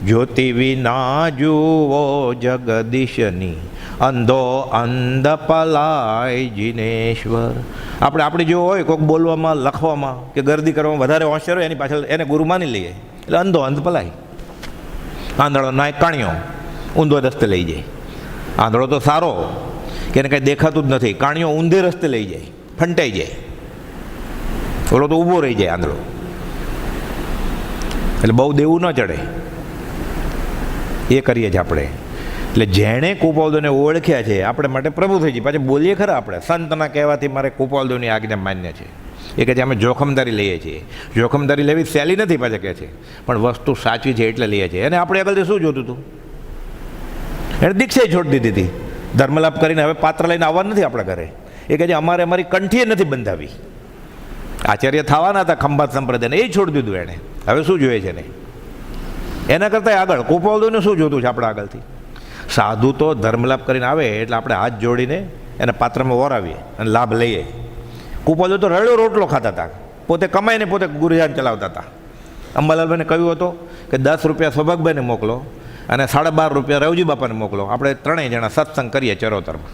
S1: જ્યોતિ વિના જુઓ જગદીશની, અંધો અંધ પલાય જિનેશ્વર. આપણે આપણી જો હોય કોઈક બોલવામાં, લખવામાં કે ગરદી કરવામાં વધારે હોશિયાર હોય, એની પાછળ એને ગુરુ માની લઈએ, એટલે અંધો અંધ પલાય. આંધળો નાય કાણિયો ઊંધો રસ્તે લઈ જાય. આંધળો તો સારો કે એને કંઈ દેખાતું જ નથી, કાણિયો ઊંધે રસ્તે લઈ જાય, ફંટાઈ જાય. ઓલો તો ઊભો રહી જાય આંધળો. એટલે બહુ દેવું ન ચડે, એ કરીએ છીએ આપણે. એટલે જેણે કુપાલદેવને ઓળખ્યા છે આપણે માટે પ્રભુ થઈ જાય. પાછા બોલીએ ખરા આપણે, સંતના કહેવાથી મારે કુપાલદેવની આજ્ઞા માન્ય છે. એ કહે છે અમે જોખમદારી લઈએ છીએ. જોખમદારી લેવી સહેલી નથી પાછા કહે છે, પણ વસ્તુ સાચી છે એટલે લઈએ છીએ. એને આપણે આગળથી શું જોતું હતું? એણે દીક્ષા છોડી દીધી હતી. ધર્મલાપ કરીને હવે પાત્ર લઈને આવવાનું નથી આપણા ઘરે. એ કહે છે અમારે અમારી કંઠીએ નથી બંધાવી. આચાર્ય થવાના હતા ખંભાત સંપ્રદાયને, એ છોડી દીધું એણે. હવે શું જોઈએ છે ને? એના કરતાં આગળ કુપાલદેવને શું જોતું છે આપણા આગળથી? સાધુ તો ધર્મલાપ કરીને આવે એટલે આપણે હાથ જોડીને એને પાત્રમાં વરાવીએ અને લાભ લઈએ. કુપાલદેવ તો રળ્યો રોટલો ખાતા હતા, પોતે કમાઈને પોતે ગુરુજાન ચલાવતા હતા. અંબાલાલભાઈને કહ્યું હતું કે 10 રૂપિયા સૌભાગભાઈને મોકલો અને 12.5 રૂપિયા રવજી બાપાને મોકલો, આપણે ત્રણેય જણા સત્સંગ કરીએ ચરોતરમાં.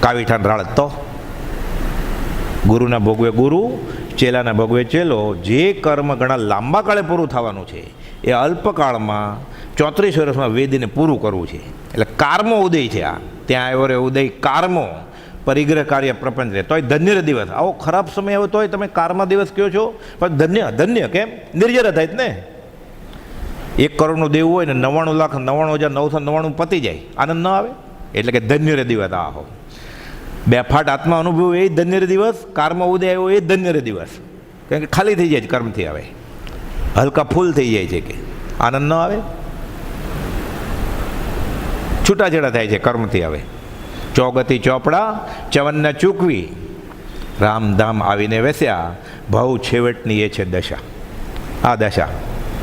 S1: કાવીઠાન રાળત તો ગુરુના ભોગવે ગુરુ, ચેલાના ભોગવે ચેલો. જે કર્મ ઘણા લાંબા કાળે પૂરું થવાનું છે એ અલ્પકાળમાં 34 વર્ષમાં વેદીને પૂરું કરવું છે. એટલે કારમો ઉદય છે આ. ત્યાં આવ્યો રે ઉદય કારમો, પરિગ્રહ કાર્ય પ્રપંચ રહે. તોય ધન્ય દિવસ, આવો ખરાબ સમય આવ્યો તોય તમે કારમા દિવસ કહો છો, પણ ધન્ય ધન્ય કેમ? નિર્જરા થાય જ ને. 1 કરોડનું દેવું હોય ને 99,99,999 પતી જાય, આનંદ ન આવે? એટલે કે ધન્ય દિવસ આ હો. બે ફાટ આત્મા અનુભવ એ ધન્ય દિવસ, કારમાં ઉદય આવ્યો એ ધન્ય દિવસ. કારણ કે ખાલી થઈ જાય છે કર્મથી, આવે હલકા ફૂલ થઈ જાય છે. કે આનંદ ન આવે? છૂટાછેડા થાય છે કર્મથી. હવે ચોગતી ચોપડા ચવનને ચૂકવી, રામધામ આવીને વેસ્યા, ભવ છેવટની એ છે દશા. આ દશા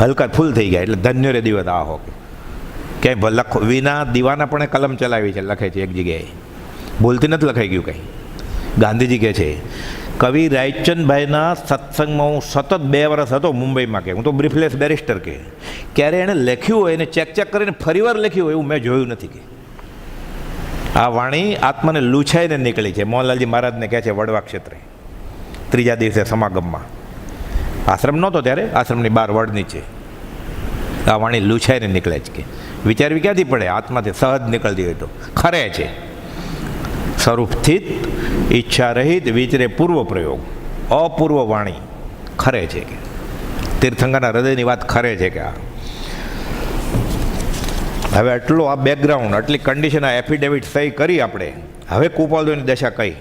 S1: હલકા ફૂલ થઈ ગયા એટલે ધન્ય રે દિવસ આ હો. ક્યાંય લખો વિના દીવાના પણ કલમ ચલાવી છે, લખે છે એક જગ્યાએ, બોલતી નથી લખાઈ ગયું કંઈ. ગાંધીજી કહે છે, કવિ રાયચંદભાઈના સત્સંગમાં હું સતત 2 વર્ષ હતો મુંબઈમાં. કે હું તો બ્રીફલેસ બેરિસ્ટર. કે ક્યારે એણે લખ્યું હોય એને ચેક કરીને ફરીવાર લખ્યું હોય એવું મેં જોયું નથી. કે આ વાણી આત્માને લૂછાઈને નીકળી છે. મોહનલાલજી મહારાજને કહે છે વડવા ક્ષેત્રે 3જા દિવસે સમાગમમાં. આશ્રમ નહોતો ત્યારે, આશ્રમની બહાર વડ નીચે આ વાણી લૂછાઈને નીકળે છે. કે વિચારવી ક્યાંથી પડે? આત્માથી સહજ નીકળતી હોય તો ખરે છે. સ્વરૂપસ્થિત ઈચ્છા રહિત વિચરે પૂર્વ પ્રયોગ, અપૂર્વ વાણી ખરે છે. કે તીર્થંકરના હૃદયની વાત ખરે છે. કે આ હવે આટલું આ બેકગ્રાઉન્ડ, આટલી કન્ડિશન, આ એફિડેવિટ સહી કરી આપણે. હવે કુપાલદેવની દશા કઈ?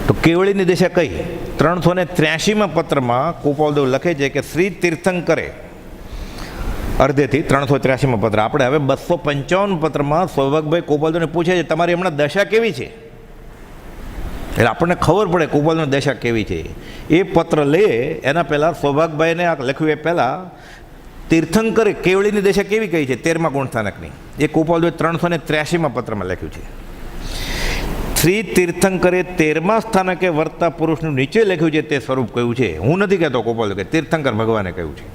S1: તો કેવળીની દશા કઈ? 383માં પત્રમાં કુપાલદેવ લખે છે કે શ્રી તીર્થંકરે, અર્ધેથી 383માં પત્ર. આપણે હવે 255 પત્રમાં સૌભાગભાઈ કુપાલદેવને પૂછે છે તમારી હમણાં દશા કેવી છે? એટલે આપણને ખબર પડે કુપાલદેવની દશા કેવી છે. એ પત્ર લે એના પહેલાં સૌભાગભાઈને આ લખ્યું એ પહેલાં તીર્થંકરે કેવળીની દશા કેવી કહી છે 13મા ગુણસ્થાનકની, એ કુપાલદેવે 383માં પત્રમાં લખ્યું છે. શ્રી તીર્થંકરે 13મા સ્થાનકે વર્તા પુરુષનું નીચે લખ્યું છે તે સ્વરૂપ કહ્યું છે. હું નથી કહેતો કુપાલદેવ, કે તીર્થંકર ભગવાને કહ્યું છે.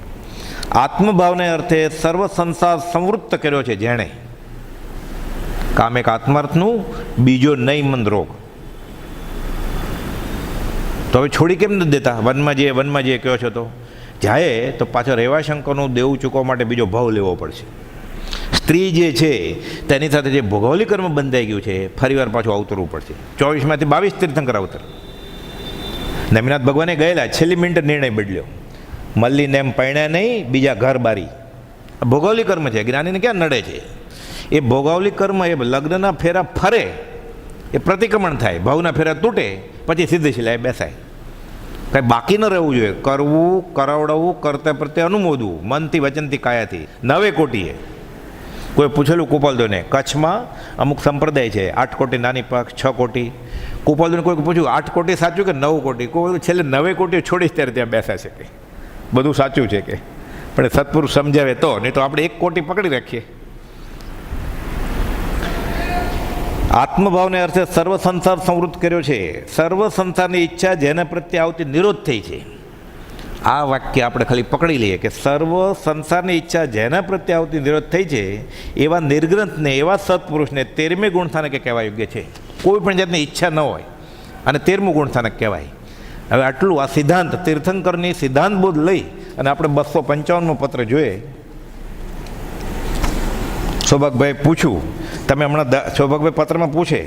S1: આત્મભાવને અર્થે સર્વ સંસાર સંવૃત્ત કર્યો છે જેણે. કામ એક આત્માર્થનું, બીજો નહીં મંદ રોગ. તો હવે છોડી કેમ નથી દેતા? વનમાં જે કહો છો તો જાય તો પાછો રેવાશંકરનું દેવું ચૂકવવા માટે બીજો ભાવ લેવો પડશે. સ્ત્રી જે છે તેની સાથે જે ભૌગોલિક કર્મ બંધાઈ ગયું છે ફરીવાર પાછું અવતરવું પડશે. 24માંથી 22 તીર્થંકર અવતર. નમીનાથ ભગવાને ગયેલા, છેલ્લી મિનિટે નિર્ણય બદલ્યો. મલ્લીને એમ પૈણ્યા નહીં, બીજા ઘર બારી. ભૌગોલિક કર્મ છે, જ્ઞાનીને ક્યાં નડે છે? એ ભૌગોલિક કર્મ એ લગ્નના ફેરા ફરે, એ પ્રતિક્રમણ થાય, ભાવના ફેરા તૂટે, પછી સીધી શિલાએ બેસાય. કંઈ બાકી ન રહેવું જોઈએ. કરવું, કરાવડાવવું, કરતા પ્રત્યે અનુમોદવું, મનથી, વચનથી, કાયાથી. 9 કોટીએ કોઈ પૂછેલું કુપાલદેવને, કચ્છમાં અમુક સંપ્રદાય છે 8 કોટી નાની પક્ષ, 6 કોટી. કુપાલદેવને કોઈ પૂછ્યું 8 કોટી સાચું કે 9 કોટી? કોઈ છેલ્લે 9 કોટી છોડીશ ત્યારે ત્યાં બેસા છે કે બધું સાચું છે કે. પણ સત્પુરુષ સમજાવે તો, નહીં તો આપણે 1 કોટી પકડી રાખીએ. આત્મભાવને અર્થે સર્વ સંસાર સંવૃત્ત કર્યો છે. સર્વ સંસારની ઈચ્છા જેના પ્રત્યે આવતી નિરોધ થઈ છે. આ વાક્ય આપણે ખાલી પકડી લઈએ કે સર્વ સંસારની ઈચ્છા જેના પ્રત્યે આવતી નિરોધ થઈ છે એવા નિર્ગ્રંથને, એવા સત્પુરુષને 13મે ગુણસ્થાનકે કહેવા યોગ્ય છે. કોઈ પણ જાતની ઈચ્છા ન હોય અને 13મું ગુણસ્થાનક કહેવાય. હવે આટલું આ સિદ્ધાંત, તીર્થંકરની સિદ્ધાંત બોધ લઈ અને આપણે 255મો પત્ર જોઈએ. સૌભાગભાઈ પૂછ્યું, તમે હમણાં સૌભાગભાઈ પત્રમાં પૂછે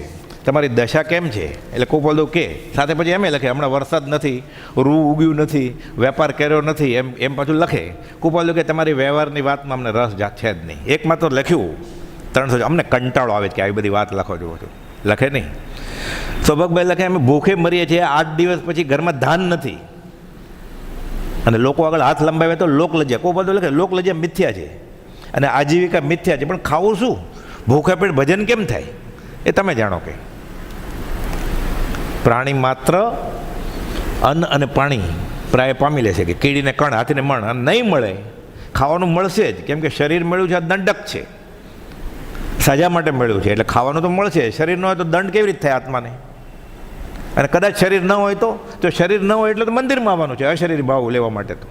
S1: તમારી દશા કેમ છે, એટલે કુપાલદેવ કે સાથે પછી એમ લખે હમણાં વરસાદ નથી, રૂ ઉગ્યું નથી, વેપાર કર્યો નથી, એમ પાછું લખે. કુપાલદેવ કે તમારી વ્યવહારની વાતમાં અમને રસ છે જ નહીં. એકમાં તો લખ્યું 300, અમને કંટાળો આવે કે આવી બધી વાત લખો છો, લખે નહીં. સૌભાગભાઈ લખે અમે ભૂખે મરીએ છીએ, 8 દિવસ પછી ઘરમાં ધાન નથી અને લોકો આગળ હાથ લંબાવે તો લોકલજ્જા. કુપાલદેવ લખે લોકલજ્જા મિથ્યા છે અને આજીવિકા મિથ્યા છે, પણ ખાવું શું? ભૂખે પેટ ભજન કેમ થાય એ તમે જાણો. કે પ્રાણી માત્ર અન્ન અને પાણી પ્રાય પામી લે છે, કે કીડીને કણ, હાથીને મણ, અને નહીં મળે ખાવાનું મળશે જ, કેમ કે શરીર મળ્યું છે આ દંડક છે, સજા માટે મળ્યું છે, એટલે ખાવાનું તો મળશે. શરીર ન હોય તો દંડ કેવી રીતે થાય આત્માને? અને કદાચ શરીર ન હોય તો શરીર ન હોય એટલે તો મંદિરમાં આવવાનું છે અશરીર ભાવ લેવા માટે. તો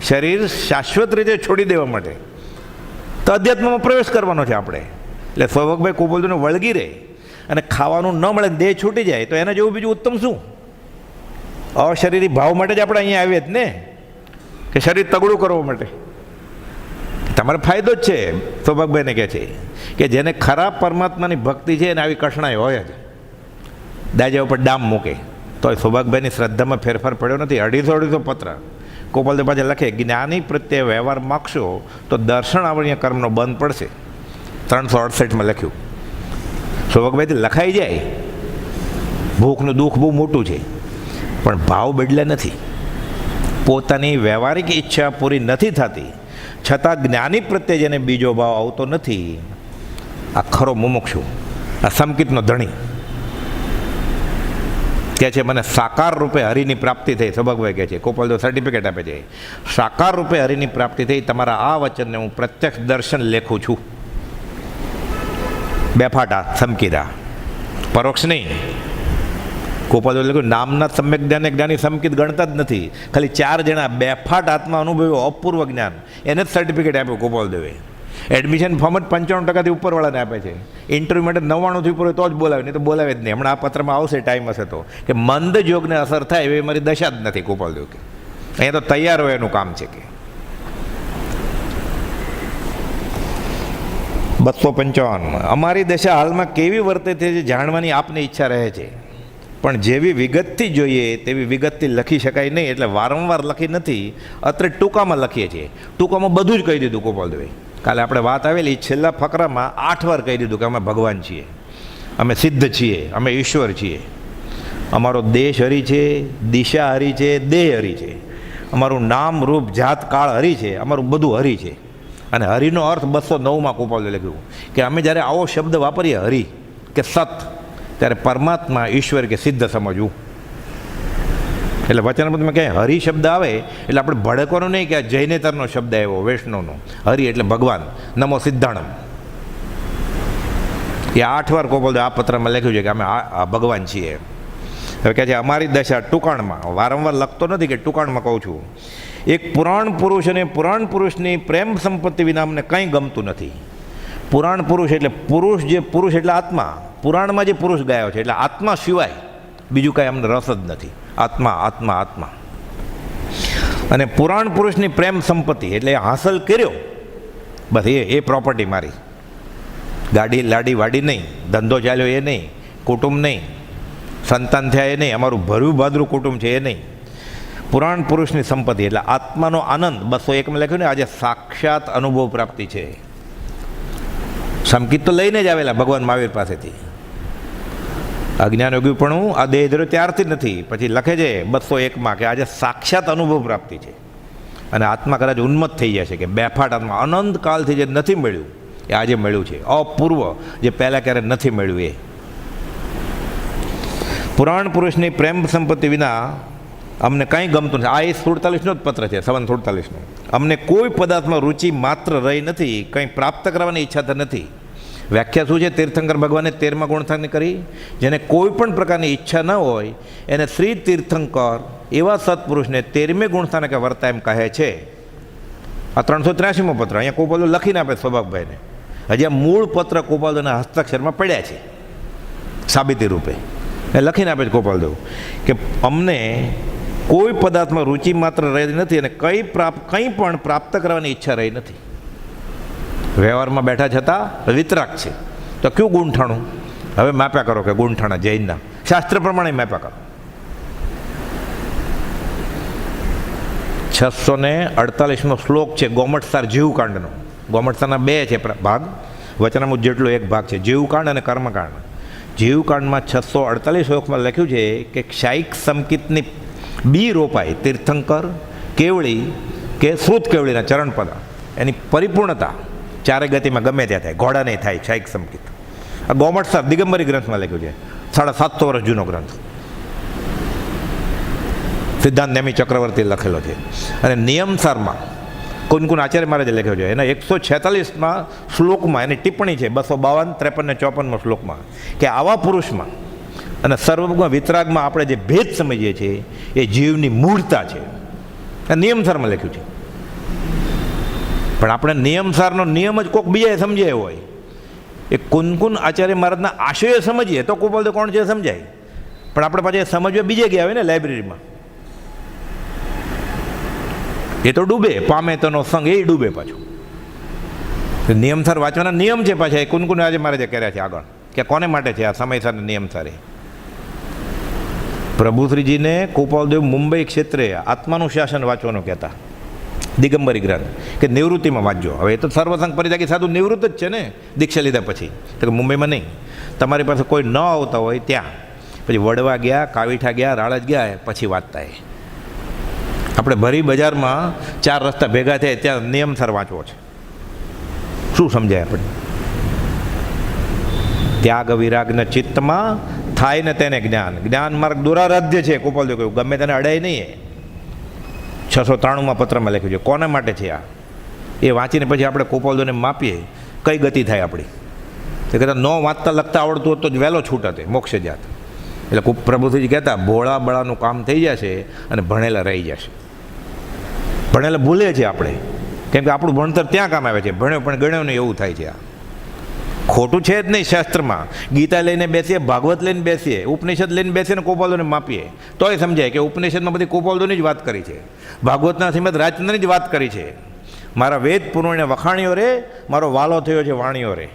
S1: શરીર શાશ્વત રીતે છોડી દેવા માટે તો અધ્યાત્મમાં પ્રવેશ કરવાનો છે આપણે. એટલે સૌભાગભાઈ કુપાલદેવને વળગી રહે અને ખાવાનું ન મળે, દેહ છૂટી જાય, તો એના જેવું બીજું ઉત્તમ શું? અશરીરી ભાવ માટે જ આપણે અહીંયા આવીએ જ ને, કે શરીર તગડું કરવા માટે. તમારે ફાયદો જ છે. સૌભાગભાઈને કહે છે કે જેને ખરા પરમાત્માની ભક્તિ છે એને આવી કઠણાઈ હોય જ. દાજા ઉપર ડામ મૂકે તો સૌભાગભાઈની શ્રદ્ધામાં ફેરફાર પડ્યો નથી. 250 પત્ર કુપાલદેવ પાછા લખે, જ્ઞાની પ્રત્યે વ્યવહાર માગશો તો દર્શન આવણીય કર્મનો બંધ પડશે. 368માં લખ્યું. સૌભાગભાઈથી લખાઈ જાય ભૂખનું દુઃખ બહુ મોટું છે, પણ ભાવ બદલ્યા નથી. પોતાની વ્યવહારિક ઈચ્છા પૂરી નથી થતી છતાં જ્ઞાની પ્રત્યે જેને બીજો ભાવ આવતો નથી, આ ખરો મુમુક્ષુ, આ સંકિતનો ધણી કહે છે મને સાકાર રૂપે હરિની પ્રાપ્તિ થઈ. સૌભાગભાઈ કહે છે, કુપાલદેવ સર્ટિફિકેટ આપે છે, સાકાર રૂપે હરિની પ્રાપ્તિ થઈ. તમારા આ વચનને હું પ્રત્યક્ષ દર્શન લેખું છું. બેફાટા સમકીદા, પરોક્ષ નહીં. કુપાલદેવ લખ્યું નામના સમ્યક જ્ઞાને જ્ઞાની સમકિત ગણતા જ નથી. ખાલી 4 જણા બેફાટ આત્મા અનુભવ્યો અપૂર્વ જ્ઞાન, એને જ સર્ટિફિકેટ આપ્યું કુપાલદેવે. એડમિશન ફોર્મ જ 95% ઉપરવાળાને આપે છે. ઇન્ટરવ્યૂ માટે 99થી ઉપર તો જ બોલાવે, નહીં તો બોલાવે જ નહીં. હમણાં આ પત્રમાં આવશે ટાઈમ હશે તો, કે મંદ યોગને અસર થાય એવી મારી દશા જ નથી. કુપાલદેવ કે અહીંયા તો તૈયાર હોય એનું કામ છે. કે 255 અમારી દશા હાલમાં કેવી વર્તે છે જાણવાની આપની ઈચ્છા રહે છે, પણ જેવી વિગતથી જોઈએ તેવી વિગતથી લખી શકાય નહીં, એટલે વારંવાર લખી નથી, અત્રે ટૂંકામાં લખીએ છીએ. ટૂંકામાં બધું જ કહી દીધું કુપાલદેવે. કાલે આપણે વાત આવેલી છેલ્લા ફકરામાં 8 વાર કહી દીધું કે અમે ભગવાન છીએ, અમે સિદ્ધ છીએ, અમે ઈશ્વર છીએ. અમારો દેશ હરિ છે, દિશા હરિ છે, દેહ હરિ છે. અમારું નામ રૂપ જાત કાળ હરિ છે, અમારું બધું હરિ છે. અને હરિનો અર્થ 209માં કુપાલદેવે લખ્યું કે અમે જ્યારે આવો શબ્દ વાપરીએ હરિ કે સત, ત્યારે પરમાત્મા, ઈશ્વર કે સિદ્ધ સમજવું. એટલે વચનપદમાં ક્યાંય હરિ શબ્દ આવે એટલે આપણે ભડકવાનું નહીં કે આ જૈનેતરનો શબ્દ આવ્યો, વૈષ્ણવનો. હરિ એટલે ભગવાન, નમો સિદ્ધાણમ. એ 8 વાર કુપાલદેવ આ પત્રમાં લખ્યું છે કે અમે આ ભગવાન છીએ. હવે કહે છે અમારી દશા ટૂંકાણમાં, વારંવાર લખતો નથી કે ટૂંકાણમાં કહું છું. એક પુરાણ પુરુષ અને પુરાણ પુરુષની પ્રેમ સંપત્તિ વિના અમને કંઈ ગમતું નથી. પુરાણ પુરુષ એટલે પુરુષ, જે પુરુષ એટલે આત્મા. પુરાણમાં જે પુરુષ ગાયો છે એટલે આત્મા સિવાય બીજું કાંઈ અમને રસ જ નથી. આત્મા આત્મા આત્મા. અને પુરાણ પુરુષની પ્રેમ સંપત્તિ એટલે હાંસલ કર્યો બસ, એ પ્રોપર્ટી મારી. ગાડી લાડી વાડી નહીં, ધંધો ચાલ્યો એ નહીં, કુટુંબ નહીં, સંતાન થયા એ નહીં, અમારું ભર્યું ભાદરું કુટુંબ છે એ નહીં. પુરાણ પુરુષની સંપત્તિ એટલે આત્માનો આનંદ. 201માં લખ્યું ને આજે સાક્ષાત અનુભવ પ્રાપ્તિ છે. સંકિત તો લઈને જ આવેલા ભગવાન મહાવીર પાસેથી. અજ્ઞાન યોગીપણું આ દેહ ધર્યો ત્યારથી જ નથી. પછી લખે છે 201માં કે આજે સાક્ષાત અનુભવ પ્રાપ્તિ છે અને આત્મા કદાચ ઉન્મત્ત થઈ જાય છે કે બેફાટ આત્મા અનંતકાલથી જે નથી મળ્યું એ આજે મળ્યું છે. અપૂર્વ જે પહેલાં ક્યારે નથી મળ્યું એ. પુરાણ પુરુષની પ્રેમ સંપત્તિ વિના અમને કંઈ ગમતું નથી. આ એ 47નો જ પત્ર છે, 47નો. અમને કોઈ પદાર્થમાં રુચિ માત્ર રહી નથી, કંઈ પ્રાપ્ત કરવાની ઈચ્છા તો નથી. વ્યાખ્યા શું છે? તીર્થંકર ભગવાને 13મા ગુણસ્થાનની કરી. જેને કોઈ પણ પ્રકારની ઈચ્છા ન હોય એને શ્રી તીર્થંકર એવા સત્પુરુષને 13મે ગુણસ્થાને કે વર્તા એમ કહે છે. આ 383મો પત્ર અહીંયા કોપાલદો લખીને આપે સ્વભાગભાઈને. હજી આ મૂળ પત્ર કોપાલદોના હસ્તાક્ષરમાં પડ્યા છે સાબિતી રૂપે. એ લખીને આપે છે કોપાલદેવ કે અમને કોઈ પદાર્થમાં રુચિ માત્ર રહી નથી અને કંઈ પણ પ્રાપ્ત કરવાની ઈચ્છા રહી નથી. વ્યવહારમાં બેઠા છતાં વિતરાગ છે. તો કયું ગુંઠાણું હવે માપ્યા કરો કે ગુંઠાણા જૈનના શાસ્ત્ર પ્રમાણે માપ્યા કરો. 648મો શ્લોક છે ગોમટસાર જીવકાંડનો. ગોમટસારના 2 છે ભાગ, વચનામૃત જેટલો એક ભાગ છે, જીવકાંડ અને કર્મકાંડ. જીવકાંડમાં 648 શ્લોકમાં લખ્યું છે કે ક્ષાયિક સંકિતની બી રોપાય તીર્થંકર કેવળી કે શ્રુત કેવળીના ચરણપદ એની પરિપૂર્ણતા ચારે ગતિમાં ગમે ત્યાં થાય, ઘોડા નહીં થાય ક્ષાયિક સંકિત. આ ગોમટસાર દિગંબરી ગ્રંથમાં લખ્યું છે, 750 વર્ષ જૂનો ગ્રંથ. સિદ્ધાંત નેમી ચક્રવર્તી લખેલો છે. અને નિયમસારમાં કોણ આચાર્ય મહારાજે લખ્યો છે. એના 146માં શ્લોકમાં એની ટિપ્પણી છે 252, 53 ને 54માં શ્લોકમાં કે આવા પુરુષમાં અને સર્વમાં વિતરાગમાં આપણે જે ભેદ સમજીએ છીએ એ જીવની મૂળતા છે. આ નિયમસારમાં લખ્યું છે. પણ આપણે નિયમસારનો નિયમ જ કોઈક બીજાએ સમજાય હોય. એ કુનકુન આચાર્ય મહારાજના આશયો સમજીએ તો કોપાલદેવ કોણ છે સમજાય. પણ આપણે પાછા સમજવા બીજે ગયા હોય ને લાઇબ્રેરીમાં. એ તો ડૂબે, પામે તોનો સંગ એ ડૂબે પાછું. નિયમસાર વાંચવાના નિયમ છે પાછા એ કુનકુન આજે મારે જે કર્યા છે આગળ કે કોને માટે છે આ સમયસર નિયમસારે. પ્રભુશ્રીજીને કોપાલદેવ મુંબઈ ક્ષેત્રે આત્માનું શાસન વાંચવાનું કહેતા, દિગંબરી ગ્રંથ કે નિવૃત્તિમાં વાંચજો. હવે એ તો સર્વસંગ પરિત્યાગી સાધુ નિવૃત્ત જ છે ને દીક્ષા લીધા પછી. તો કે મુંબઈમાં નહીં, તમારી પાસે કોઈ ન આવતા હોય ત્યાં પછી વડવા ગયા, કાવીઠા ગયા, રાળજ ગયા, પછી વાંચતા. એ આપણે ભરી બજારમાં 4 રસ્તા ભેગા થાય ત્યાં નિયમસર વાંચવો છે. શું સમજાય આપણે? ત્યાગ વિરાગના ચિત્તમાં થાય ને તેને જ્ઞાન. જ્ઞાન માર્ગ દુરારાધ્ય છે કોપાલદેવ કહ્યું, ગમે તેને અડાય નહીં. 693માં પત્રમાં લખ્યું છે. કોના માટે છે આ? એ વાંચીને પછી આપણે કોપાલદેવને માપીએ કઈ ગતિ થાય આપણી. એ કહેતા ન વાંચતા લખતા આવડતું હોત તો જ વહેલો છૂટત મોક્ષે જાત. એટલે પ્રભુશ્રીજી કહેતા ભોળા બળાનું કામ થઈ જશે અને ભણેલા રહી જશે. ભણેલા ભૂલે છે આપણે, કેમ કે આપણું ભણતર ત્યાં કામ આવે છે. ભણ્યો પણ ગણ્યો નહીં એવું થાય છે. આ ખોટું છે જ નહીં. શાસ્ત્રમાં ગીતા લઈને બેસીએ, ભાગવત લઈને બેસીએ, ઉપનિષદ લઈને બેસીએ ને કોપાલદોને માપીએ તોય સમજાય કે ઉપનિષદમાં બધી કોપાલદોની જ વાત કરી છે, ભાગવતના શ્રીમદ રાજચંદ્રની જ વાત કરી છે. મારા વેદ પુરાણને વખાણ્યો રે, મારો વાલો થયો છે વાણિયો રે.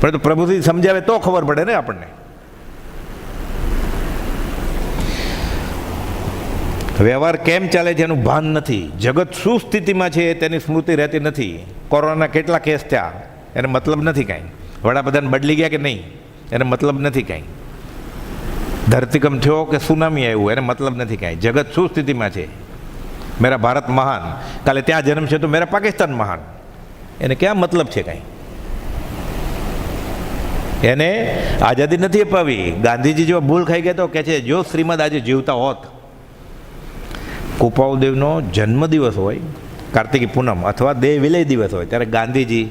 S1: પરંતુ પ્રભુજી સમજાવે તો ખબર પડે ને આપણને. વ્યવહાર કેમ ચાલે છે એનું ભાન નથી. જગત શું સ્થિતિમાં છે તેની સ્મૃતિ રહેતી નથી. કોરોનાના કેટલા કેસ થયા એને મતલબ નથી કાંઈ. વડાપ્રધાન બદલી ગયા કે નહીં એને મતલબ નથી કાંઈ. ધરતીકંપ થયો કે સુનામી આવ્યું એને મતલબ નથી કાંઈ. જગત શું સ્થિતિમાં છે? મેરા ભારત મહાન, કાલે ત્યાં જન્મ છે તો મેરા પાકિસ્તાન મહાન, એને ક્યાં મતલબ છે કાંઈ? એને આઝાદી નથી અપાવી. ગાંધીજી જેવા ભૂલ ખાઈ ગયા તો કહે છે જો શ્રીમદ આજે જીવતા હોત. કોપાલદેવનો જન્મદિવસ હોય કાર્તિકી પૂનમ અથવા દેહ વિલય દિવસ હોય ત્યારે ગાંધીજી,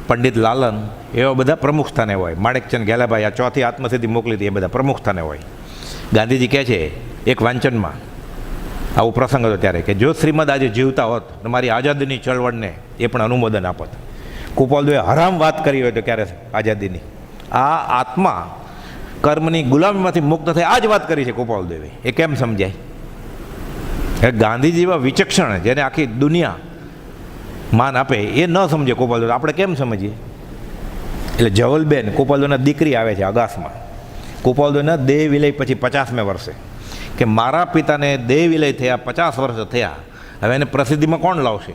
S1: પંડિત લાલન એવા બધા પ્રમુખ સ્થાને હોય. માણેકચંદ ઘેલાભાઈ આ ચોથી આત્મસિદ્ધિ મોકલી હતી એ બધા પ્રમુખ સ્થાને હોય. ગાંધીજી કહે છે એક વાંચનમાં આવો પ્રસંગ હતો ત્યારે કે જો શ્રીમદ આજે જીવતા હોત તો મારી આઝાદીની ચળવળને એ પણ અનુમોદન આપત. કોપાલદેવે હરામ વાત કરી હોય તો ક્યારે આઝાદીની? આ આત્મા કર્મની ગુલામીમાંથી મુક્ત થાય આ જ વાત કરી છે કોપાલદેવે. એ કેમ સમજાય? ગાંધીજી જેવા વિચક્ષણ જેને આખી દુનિયા માન આપે એ ન સમજે કોપાલદેવ, આપણે કેમ સમજીએ? એટલે જવલબેન કોપાલદેવના દીકરી આવે છે અગાસમાં. કોપાલદેવના દેહ વિલય પછી 50મે વર્ષે કે મારા પિતાને દેહ વિલય થયા 50 વર્ષ થયા, હવે એને પ્રસિદ્ધિમાં કોણ લાવશે?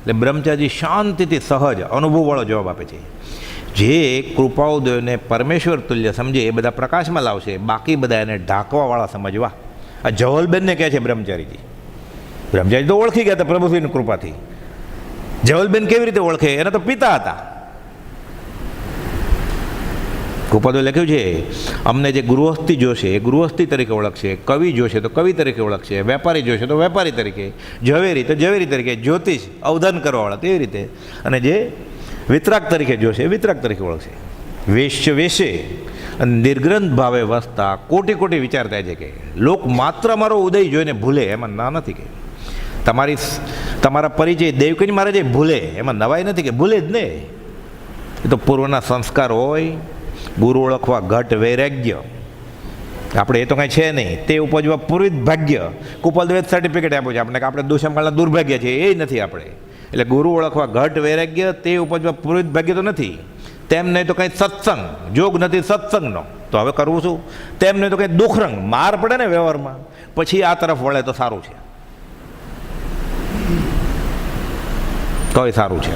S1: એટલે બ્રહ્મચારી શાંતિથી સહજ અનુભવવાળો જવાબ આપે છે. જે કૃપાળુદેવને પરમેશ્વર તુલ્ય સમજે એ બધા પ્રકાશમાં લાવશે, બાકી બધા એને ઢાંકવાવાળા સમજવા. આ જવલબેનને કહે છે બ્રહ્મચારીજી. બ્રહ્મચારી તો ઓળખી ગયા હતા પ્રભુશ્રીની કૃપાથી. જવલબેન કેવી રીતે ઓળખે? એના તો પિતા હતા. કૃપાળુએ લખ્યું છે, અમને જે ગૃહસ્થી જોશે એ ગૃહસ્થી તરીકે ઓળખશે, કવિ જોશે તો કવિ તરીકે ઓળખશે, વેપારી જોશે તો વેપારી તરીકે, ઝવેરી તો ઝવેરી તરીકે, જ્યોતિષ અવધાન કરવાવાળા તેવી રીતે, અને જે વિતરાગ તરીકે જોશે એ વિતરાગ તરીકે ઓળખશે. વેશ્ય વેશે અને નિર્ગ્રંથ ભાવે વસતા કોટી કોટી વિચાર થાય છે કે લોક માત્ર મારો ઉદય જોઈને ભૂલે, એમાં ના નથી કે તમારા પરિચય દેવકીની મારે જે ભૂલે એમાં નવાઈ નથી કે ભૂલે જ ને. એ તો પૂર્વના સંસ્કાર હોય. ગુરુ ઓળખવા ઘટ વૈરાગ્ય, આપણે એ તો કાંઈ છે નહીં. તે ઉપજવા પૂર્વિત ભાગ્ય. કૃપાળુદેવે સર્ટિફિકેટ આપ્યું છે આપણે કે આપણે દુષ્મકાળના દુર્ભાગ્ય છે, એ નથી આપણે. એટલે ગુરુ ઓળખવા ઘટ વૈરાગ્ય, તે ઉપજવા પૂર્વિત ભાગ્ય તો નથી. તેમ નહીં તો કંઈ સત્સંગ, જોગ નથી સત્સંગનો, તો હવે કરવું શું? તેમ નહીં તો કંઈ દુઃખરંગ, માર પડે ને વ્યવહારમાં, પછી આ તરફ વળે તો સારું છે, તોય સારું છે.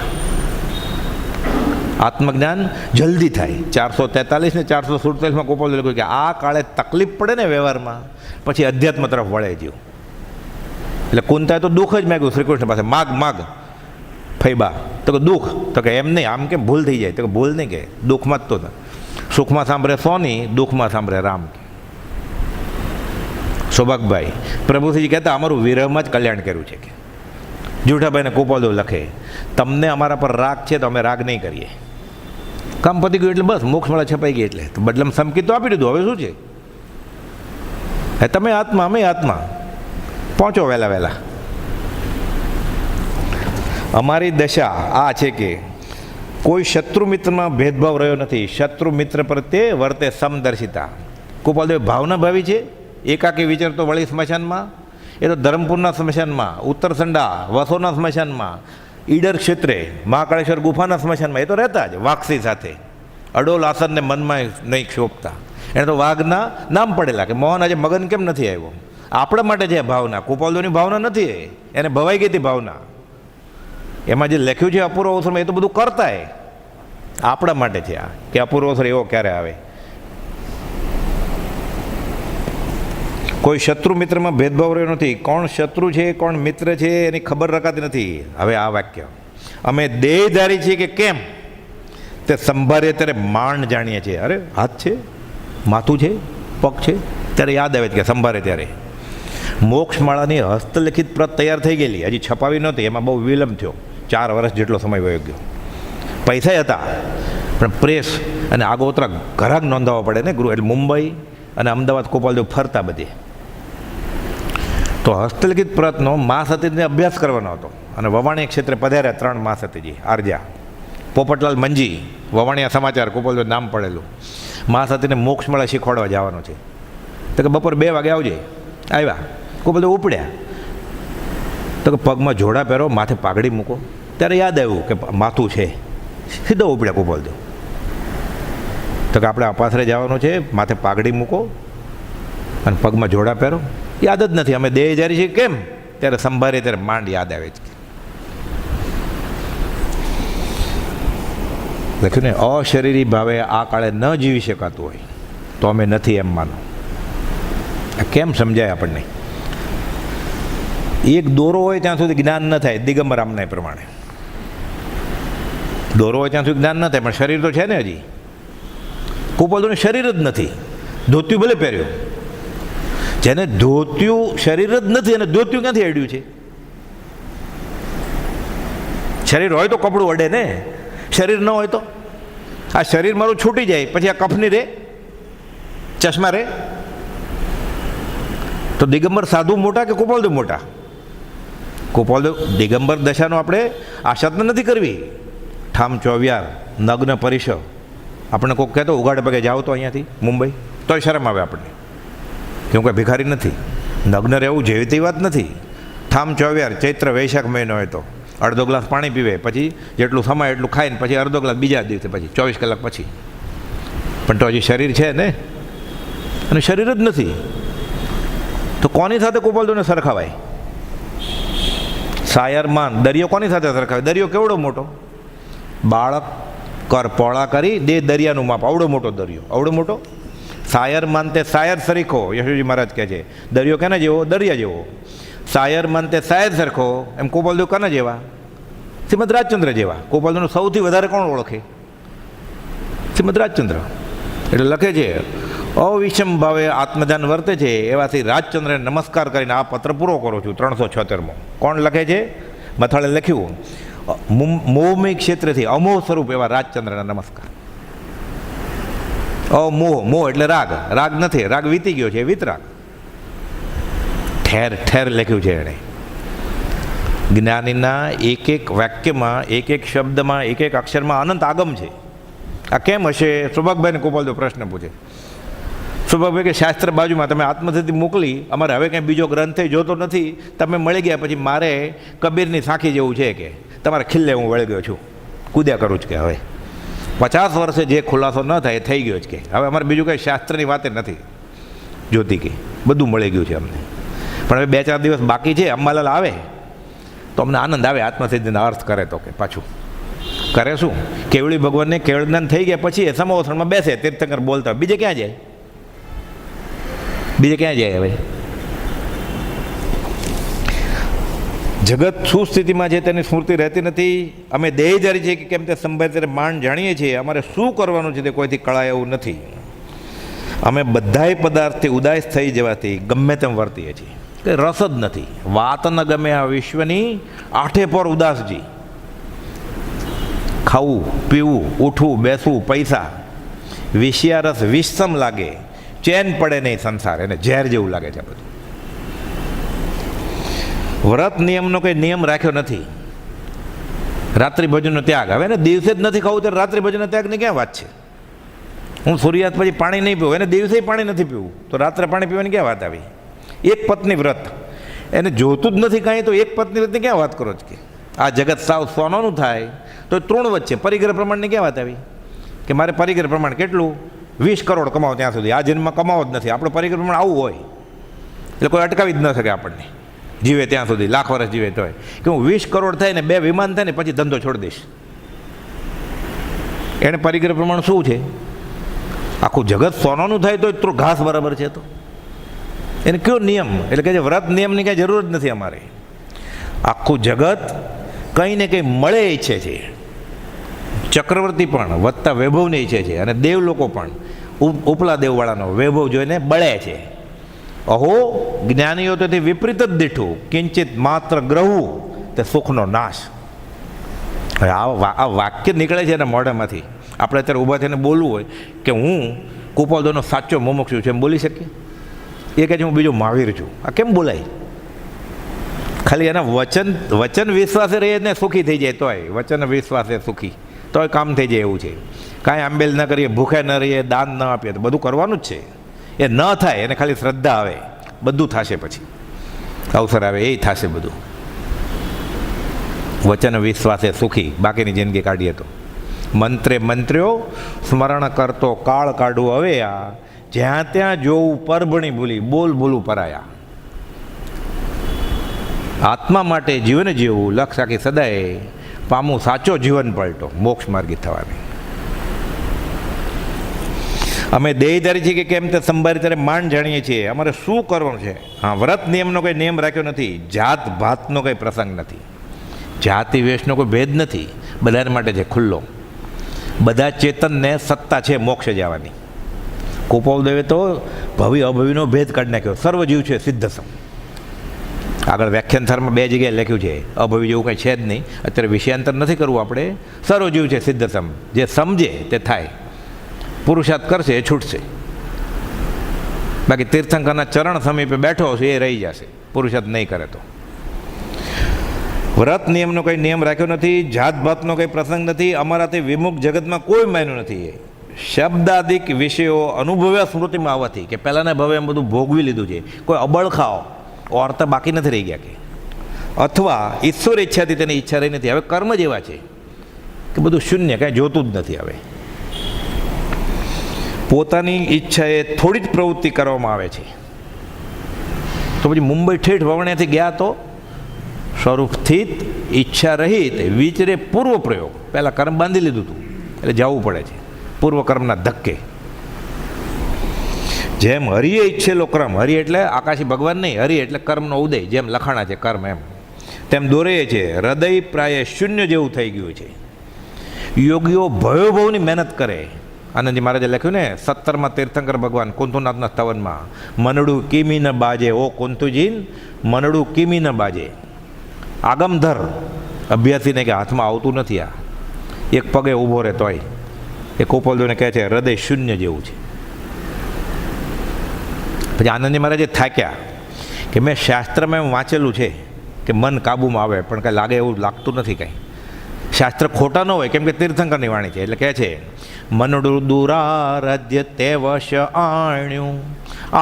S1: આત્મજ્ઞાન જલ્દી થાય. 443 ને 447 કૃપાળુએ લખ્યું કે આ કાળે તકલીફ પડે ને વ્યવહારમાં, પછી અધ્યાત્મ તરફ વળે જીવ. એટલે કુંતાએ તો દુઃખ જ માગ્યું શ્રી કૃષ્ણ પાસે, માગ ફૈબા. તો કે દુઃખ, તો કે એમ નહીં, આમ કેમ ભૂલ થઈ જાય? તો કે ભૂલ નહીં, કે દુઃખમાં જ તો સુખમાં સાંભળે સોની, દુઃખમાં સાંભળે રામ. સૌભાગભાઈ પ્રભુશ્રીજી કહેતા અમારું વિરહમાં જ કલ્યાણ કર્યું છે કે જૂઠાભાઈને કૃપાળુ લખે, તમને અમારા પર રાગ છે તો અમે રાગ નહીં કરીએ. કામ પતી ગયું એટલે બસ મોક્ષ મળે છપાઈ ગઈ, એટલે બદલામાં સંકેત તો આપી દીધું. હવે શું છે? તમે આત્મા અમે આત્મા, પહોંચો વહેલા. અમારી દશા આ છે કે કોઈ શત્રુ મિત્રમાં ભેદભાવ રહ્યો નથી. શત્રુ મિત્ર પ્રત્યે વર્તે સમદર્શિતા. કૃપાળુદેવ ભાવના ભાવી છે. એકાકી વિચારતો વળી સ્મશાનમાં, એ તો ધરમપુરના સ્મશાનમાં, ઉત્તરસંડા વસોના સ્મશાનમાં, ઈડર ક્ષેત્રે મહાકાળેશ્વર ગુફાના સ્મશાનમાં એ તો રહેતા જ વાઘસી સાથે. અડોલ આસનને મનમાં નહીં ક્ષોભતા. એને તો વાઘના નામ પડેલા કે મોહન આજે મગન કેમ નથી આવ્યો? આપણા માટે છે ભાવના. કૃપાળુની ભાવના નથી, એને ભવાઈ ગઈ હતી ભાવના. એમાં જે લખ્યું છે અપૂર્વ અવસરમાં એ તો બધું કરતા આપણા માટે છે આ, કે અપૂર્વ અવસર એવો ક્યારે આવે. કોઈ શત્રુ મિત્રમાં ભેદભાવ રહ્યો નથી. કોણ શત્રુ છે કોણ મિત્ર છે એની ખબર રખાતી નથી. હવે આ વાક્ય, અમે દેહધારી છીએ કે કેમ તે સંભાળીએ ત્યારે માંડ જાણીએ છીએ. અરે હાથ છે, માથું છે, પગ છે, ત્યારે યાદ આવે કે સંભાળે ત્યારે. મોક્ષમાળાની હસ્તલિખિત પ્રત તૈયાર થઈ ગયેલી, હજી છપાવી નહોતી, એમાં બહુ વિલંબ થયો. 4 વર્ષ જેટલો સમય વયો ગયો. પૈસા હતા પણ પ્રેસ અને આગોતરા ઘરાક નોંધાવવા પડે ને ગૃહ. એટલે મુંબઈ અને અમદાવાદ કૃપાળુદેવ ફરતા બધે. તો હસ્તલિખિત પ્રતનો મહાસતીને અભ્યાસ કરવાનો હતો. અને વવાણીયા ક્ષેત્રે પધાર્યા 3 મહાસતીજી આરજા. પોપટલાલ મંજી, વવાણીયા સમાચાર, કૃપાળુદેવ નામ પડેલું. મહાસતીને મોક્ષમાળા શીખવાડવા જવાનો છે. તો કે બપોર 2 વાગે આવજે. આવ્યા. કૃપાળુદેવ ઉપડ્યા. તો કે પગમાં જોડા પહેરો, માથે પાઘડી મૂકો. ત્યારે યાદ આવ્યું કે માથું છે. સીધો ઉપડ્યા કૃપાળુદેવ. તો કે આપણે અપાસરે જવાનું છે, માથે પાઘડી મૂકો અને પગમાં જોડા પહેરો. યાદ જ નથી. અમે દેહધારી છીએ કેમ? ત્યારે સંભાળે ત્યારે માંડ યાદ આવે છે. લખ્યું ને, અશરીરી ભાવે આ કાળે ન જીવી શકાતું હોય તો અમે નથી એમ માનો. આ કેમ સમજાય આપણને? એક દોરો હોય ત્યાં સુધી જ્ઞાન ન થાય. દિગંબર આમના પ્રમાણે દોરો હોય ત્યાં સુધી જ્ઞાન ન થાય, પણ શરીર તો છે ને હજી. કૃપાળુનું શરીર જ નથી. ધોતિયું ભલે પહેર્યું, જેને ધોતિયું શરીર જ નથી અને ધોતિયું ક્યાંથી અડ્યું છે? શરીર હોય તો કપડું અડે ને, શરીર ન હોય તો? આ શરીર મારું છૂટી જાય પછી આ કફની રે, ચશ્મા રે. તો દિગંબર સાધુ મોટા કે કૃપાળુદેવ મોટા? કૃપાળુદેવ દિગંબર દશાનો આપણે આશાદના નથી કરવી. ઠામ ચોવિયાર, નગ્ન પરિસર. આપણે કોઈક કહેતો ઉઘાડે પગે જાઓ તો અહીંયાથી મુંબઈ, તોય શરમ આવે આપણને કે હું કંઈ ભિખારી નથી. નગ્ન રહેવું જેવી તેવી વાત નથી. ઠામ ચોવિયાર, ચૈત્ર વૈશાખ મહિનો હોય તો અડધો ગ્લાસ પાણી પીવે, પછી જેટલું સમાય એટલું ખાઈને પછી અડધો ગ્લાસ બીજા દિવસે, પછી 24 કલાક પછી. પણ તો હજી શરીર છે ને, અને શરીર જ નથી તો કોની સાથે કૃપાળુદેવને સરખાવાય? સાયરમાન દરિયો કોની સાથે સરખાવે? દરિયો કેવડો મોટો! બાળક કર પોળા કરી દે દરિયાનું માપ. આવડો મોટો દરિયો, આવડો મોટો. સાયર માનતે સાયર સરીખો, યશુજી મહારાજ કહે છે. દરિયો કેના જેવો? દરિયા જેવો. સાયર માનતે સાયર સરખો, એમ ગોપાલદેવ કોના જેવા? શ્રીમદ રાજચંદ્ર જેવા. ગોપાલદેવનું સૌથી વધારે કોણ ઓળખે? શ્રીમદ રાજચંદ્ર. એટલે લખે છે, અવિષમ ભાવે આત્મધ્યાન વર્તે છે એવા શ્રી રાજચંદ્રને નમસ્કાર કરીને આ પત્ર પૂરો કરું છું. 376મો. કોણ લખે છે? મથાળે લખ્યું, મોહમય ક્ષેત્રથી અમોહ સ્વરૂપ એવા રાજચંદ્રના નમસ્કાર. અમોહ, મોહ એટલે રાગ. રાગ નથી, રાગ વીતી ગયો છે, વિતરાગ. ઠેર ઠેર લખ્યું છે એણે. જ્ઞાનીના એક એક વાક્યમાં, એક એક શબ્દમાં, એક એક અક્ષરમાં અનંત આગમ છે. આ કેમ હશે? સુભાગભાઈને ગોપાલદેવ પ્રશ્ન પૂછે. સુભાગભાઈ કે શાસ્ત્ર બાજુમાં, તમે આત્મસિદ્ધિ મોકલી, અમારે હવે કંઈ બીજો ગ્રંથ જોતો નથી, તમે મળી ગયા પછી મારે કબીરની સાખી જેવું છે કે તમારા ખિલ્લે હું વળી ગયો છું, કૂદ્યા કરું જ કે હવે 50 વર્ષે જે ખુલાસો ન થાય એ થઈ ગયો જ કે હવે અમારે બીજું કંઈ શાસ્ત્રની વાત નથી જોતી કે બધું મળી ગયું છે અમને. પણ હવે 2-4 દિવસ બાકી છે, અંબાલાલ આવે તો અમને આનંદ આવે આત્મસિદ્ધિના અર્થ કરે તો કે પાછું કરે શું? કેવળી ભગવાનને કેવળ જ્ઞાન થઈ ગયા પછી એ સમોસણમાં બેસે તીર્થંકર બોલતા, બીજે ક્યાં જાય? બીજે ક્યાં જાય? હવે જગત શું સ્થિતિમાં છે તેની સ્મૃતિ રહેતી નથી. અમે દેહધારી છીએ કે કેમ તે સંભાળ ત્યારે માંડ જાણીએ છીએ. અમારે શું કરવાનું છે તે કોઈથી કળાય એવું નથી. અમે બધાય પદાર્થથી ઉદાસ થઈ જવાથી ગમે તેમ વર્તીએ છીએ, કે રસ જ નથી. વાત ન ગમે આ વિશ્વની, આઠે પર ઉદાસજી. ખાવું પીવું, ઉઠવું બેસવું, પૈસા, વિષયારસ વિષમ લાગે, ચેન પડે નહીં સંસાર, એને ઝેર જેવું લાગે છે બધું. વ્રત નિયમનો કોઈ નિયમ રાખ્યો નથી. રાત્રિ ભોજનનો ત્યાગ, હવે એને દિવસે જ નથી ખાવું ત્યારે રાત્રિ ભોજનનો ત્યાગની ક્યાં વાત છે? હું સૂર્યાસ્ત પછી પાણી નહીં પીવું, એને દિવસે પાણી નથી પીવું તો રાત્રે પાણી પીવાની ક્યાં વાત આવી? એક પત્ની વ્રત, એને જોતું જ નથી કાંઈ તો એક પત્ની વ્રતની ક્યાં વાત કરો છો? કે આ જગત સાવ સોનાનું થાય તો ત્રણ વચ્ચે પરિગ્રહ પ્રમાણની ક્યાં વાત આવી? કે મારે પરિગ્રહ પ્રમાણ કેટલું? 20 કરોડ કમાવો ત્યાં સુધી. આ જન્મમાં કમાવો જ નથી. આપણો પરિગ્રહ પ્રમાણ આવું હોય એટલે કોઈ અટકાવી જ ન શકે આપણને, જીવે ત્યાં સુધી, લાખ વર્ષ જીવે તોય. કે હું 20 કરોડ થાય ને 2 વિમાન થાય ને પછી ધંધો છોડી દઈશ. એને પરિગ્રહ પ્રમાણ શું છે? આખું જગત સોનાનું થાય તો ઘાસ બરાબર છે. તો એને કયો નિયમ? એટલે કે વ્રત નિયમની કાંઈ જરૂર જ નથી અમારે. આખું જગત કંઈ ને કંઈ મળે ઈચ્છે છે. ચક્રવર્તી પણ વધતા વૈભવને ઈચ્છે છે અને દેવ લોકો પણ ઉપલા દેવવાળાનો વૈભવ જોઈને બળે છે. અહો જ્ઞાનીઓ તેથી વિપરીત જ દીઠું, કિંચિત માત્ર ગ્રહવું તે સુખનો નાશ. આ વાક્ય નીકળે છે એના મોઢામાંથી. આપણે અત્યારે ઊભા થઈને બોલવું હોય કે હું કુપોલદેવનો સાચો મુમુક્ષુ છું એમ બોલી શકીએ? એ કહે છે હું બીજો મહાવીર છું. આ કેમ બોલાય? ખાલી એના વચન વિશ્વાસે રહીએ ને સુખી થઈ જાય તોય, વચન વિશ્વાસે સુખી તોય કામ થઈ જાય એવું છે. કાંઈ આંબેલ ન કરીએ, ભૂખે ન રહીએ, દાન ન આપીએ તો બધું કરવાનું જ છે. એ ન થાય એને ખાલી શ્રદ્ધા આવે, બધું થશે. પછી અવસર આવે એ થશે બધું. વચન વિશ્વાસે સુખી, બાકીની જિંદગી કાઢીએ તો. મંત્રે મંત્ર્યો સ્મરણ કરતો કાળ કાઢવું હવે આ, જ્યાં ત્યાં જોવું પરભણી ભૂલી, બોલ બોલું પરાયા. આત્મા માટે જીવન જીવવું, લક્ષ રાખી સદાય પામું સાચો જીવન પલટો, મોક્ષ માર્ગી થવાની. અમે દેહધારી છીએ કે કેમ તે સંભાળી ત્યારે માંડ જાણીએ છીએ. અમારે શું કરવાનું છે? હા, વ્રત નિયમનો કોઈ નિયમ રાખ્યો નથી. જાત ભાતનો કોઈ પ્રસંગ નથી. જાતિ વેશનો કોઈ ભેદ નથી. બધાને માટે છે ખુલ્લો. બધા ચેતનને સત્તા છે મોક્ષ જવાની. કુપોલદેવે તો ભવિ અભવિનો ભેદ કાઢી નાખ્યો. સર્વજીવ છે સિદ્ધસમ. આગળ વ્યાખ્યાન થરમાં 2 જગ્યાએ લખ્યું છે. અભવિ જેવું કંઈ છે જ નહીં. અત્યારે વિષયાંતર નથી કરવું આપણે. સર્વજીવ છે સિદ્ધસમ. જે સમજે તે થાય, પુરુષાર્થ કરશે એ છૂટશે. બાકી તીર્થંકરના ચરણ સમીપે બેઠો છે એ રહી જશે, પુરુષાર્થ નહીં કરે તો. વ્રત નિયમનો કોઈ નિયમ રાખ્યો નથી. જાત ભાતનો કંઈ પ્રસંગ નથી. અમારાથી વિમુખ જગતમાં કોઈ માન્યું નથી. શબ્દાદિક વિષયો અનુભવ્યા સ્મૃતિમાં આવવાથી, કે પહેલાંના ભવે એમ બધું ભોગવી લીધું છે. કોઈ અબળખાઓ વાર્તા બાકી નથી રહી ગયા. કે અથવા ઈશ્વર ઈચ્છાથી તેની ઈચ્છા રહી નથી. હવે કર્મ જ એવા છે કે બધું શૂન્ય, કાંઈ જોતું જ નથી. હવે પોતાની ઈચ્છાએ થોડી જ પ્રવૃત્તિ કરવામાં આવે છે. તો પછી મુંબઈ ઠેઠ વવણ્યાથી ગયા તો સ્વરૂપ સ્થિત ઈચ્છા રહિત વિચરે પૂર્વ પ્રયોગ. પહેલાં કર્મ બાંધી લીધું હતું, એટલે જવું પડે છે પૂર્વકર્મના ધક્કે. જેમ હરિએ ઈચ્છેલો કર્મ, હરિ એટલે આકાશી ભગવાન નહીં, હરિ એટલે કર્મનો ઉદય, જેમ લખાણા છે કર્મ એમ, તેમ દોરે છે. હૃદય પ્રાય શૂન્ય જેવું થઈ ગયું છે. યોગીઓ ભયોભવની મહેનત કરે. આનંદજી મહારાજે લખ્યું ને 17માં તીર્થંકર ભગવાન કુંતુનાથના સ્તવનમાં, મનડું કિમી ન બાજે ઓ કુંતુજીન, મનડું કિમી ન બાજે. આગમધર અભ્યાસીને કે હાથમાં આવતું નથી, આ એક પગે ઊભો રહે તોય. એ કોપલદોને કહે છે હૃદય શૂન્ય જેવું છે. પછી આનંદજી મહારાજે થાક્યા કે મેં શાસ્ત્રમાં એમ વાંચેલું છે કે મન કાબૂમાં આવે, પણ કાંઈ લાગે એવું લાગતું નથી કાંઈ. શાસ્ત્ર ખોટા ન હોય, કેમ કે તીર્થંકરની વાણી છે. એટલે કહે છે મનડું દુરારાધ્ય તે વશ આણ્યું,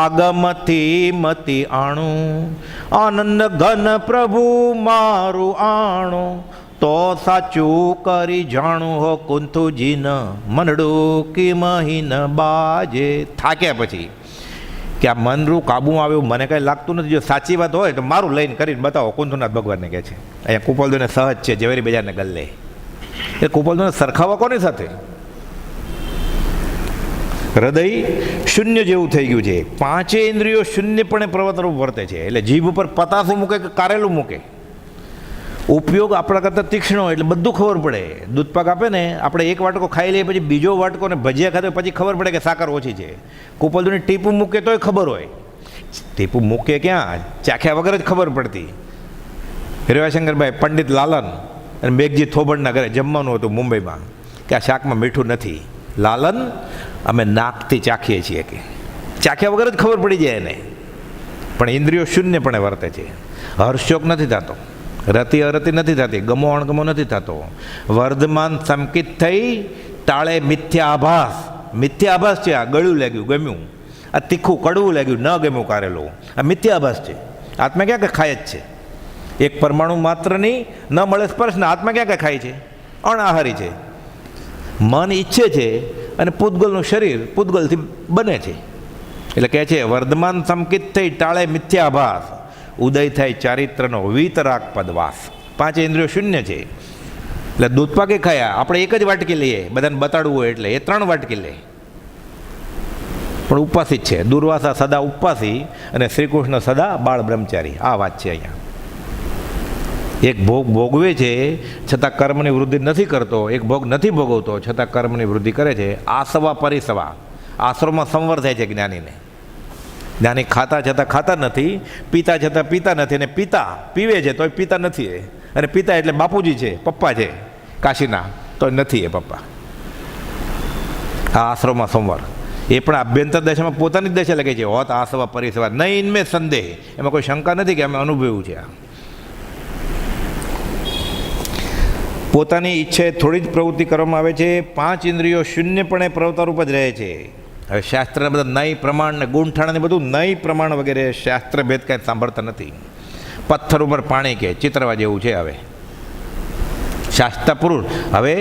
S1: આગમથી મતી આણું, આનંદ ઘન પ્રભુ મારું આણું, તો સાચું કરી જાણું હો કુંતુજીન, મનડું કી મહીન બાજે. થાક્યા પછી કે આ મનરું કાબુમાં આવે એવું મને કાંઈ લાગતું નથી, જો સાચી વાત હોય તો મારું લઈને કરીને બતાવો. કુંતુનાથ ભગવાનને કહે છે. અહીંયા કુપલદોને સહજ છે, ઝવેરી બજારને ગલ્લે. એ કુપલદોને સરખાવા કોની સાથે? હૃદય શૂન્ય જેવું થઈ ગયું છે. પાંચે ઇન્દ્રિયો શૂન્યપણે પ્રવર્તરૂપ વર્તે છે. એટલે જીભ ઉપર પતાસું મૂકે કે કારેલું મૂકે, ઉપયોગ આપણા કરતાં તીક્ષ્ણ હોય એટલે બધું ખબર પડે. દૂધપાક આપે ને, આપણે એક વાટકો ખાઈ લઈએ, પછી બીજો વાટકો ને ભજીયા ખાતે પછી ખબર પડે કે સાકર ઓછી છે. કુપલદોની ટીપું મૂકે તોય ખબર હોય. ટીપું મૂકે ક્યાં, ચાખ્યા વગર જ ખબર પડતી. રેવાશંકરભાઈ પંડિત લાલન અને મેઘજી થોબડના ઘરે જમવાનું હતું મુંબઈમાં, કે આ શાકમાં મીઠું નથી. લાલન, અમે નાકથી ચાખીએ છીએ, કે ચાખ્યા વગર જ ખબર પડી જાય એને. પણ ઇન્દ્રિયો શૂન્યપણે વર્તે છે. હર્ષોક નથી થતો, રતિ અરતિ નથી થતી, ગમો અણગમો નથી થતો. વર્ધમાન સંકિત થઈ ટાળે મિથ્યાભાસ. મિથ્યાભાસ છે. આ ગળ્યું લાગ્યું ગમ્યું, આ તીખું કડવું લાગ્યું ન ગમ્યું કારેલું, આ મિથ્યાભાસ છે. આત્મા ક્યાં કે ખાય જ છે. એક પરમાણુ માત્રની ન મળે સ્પર્શને આત્મા ક્યાં કે ખાય છે, અણાહારી છે. મન ઈચ્છે છે અને પૂતગલનું શરીર પૂતગલથી બને છે. એટલે કહે છે વર્ધમાન સંકિત થઈ ટાળે મિથ્યાભાસ, ઉદય થાય ચારિત્રનો વીતરાગ પદવાસ. પાંચ ઇન્દ્રિયો શૂન્ય છે. એટલે દૂધપાકે ખાયા, આપણે એક જ વાટકી લઈએ, બધાને બતાડવું હોય એટલે એ 3 વાટકી લે, પણ ઉપાસી જ છે. દુર્વાસા સદા ઉપવાસી અને શ્રીકૃષ્ણ સદા બાળ બ્રહ્મચારી. આ વાત છે અહીંયા. એક ભોગ ભોગવે છે છતાં કર્મની વૃદ્ધિ નથી કરતો, એક ભોગ નથી ભોગવતો છતાં કર્મની વૃદ્ધિ કરે છે. આસવા પરિસવા. આશ્રમમાં સંવર થાય છે જ્ઞાનીને. જ્ઞાની ખાતા છતાં ખાતા નથી, પીતા છતાં પીતા નથી, અને પીતા પીવે છે તોય પીતા નથી. અને પિતા એટલે બાપુજી છે, પપ્પા છે કાશીના, તો નથી એ પપ્પા. આ આશ્રમમાં સંવર. એ પણ આભ્યંતર દશામાં પોતાની જ દશા લખે છે. હોત આસવા પરિસવા નહીં ઇનમે સંદેહ. એમાં કોઈ શંકા નથી કે અમે અનુભવ્યું છે. પોતાની ઈચ્છાએ થોડી જ પ્રવૃત્તિ કરવામાં આવે છે. 5 ઇન્દ્રિયો શૂન્યપણે પ્રવૃત્તિરૂપ જ રહે છે. હવે શાસ્ત્રના બધા નય પ્રમાણ ને ગુણઠાણ ને બધું નય પ્રમાણ વગેરે શાસ્ત્ર ભેદ કાંઈ સાંભળતા નથી. પથ્થર ઉપર પાણી કે ચિત્રવા જેવું છે. હવે શાસ્ત્ર પુરુષ હવે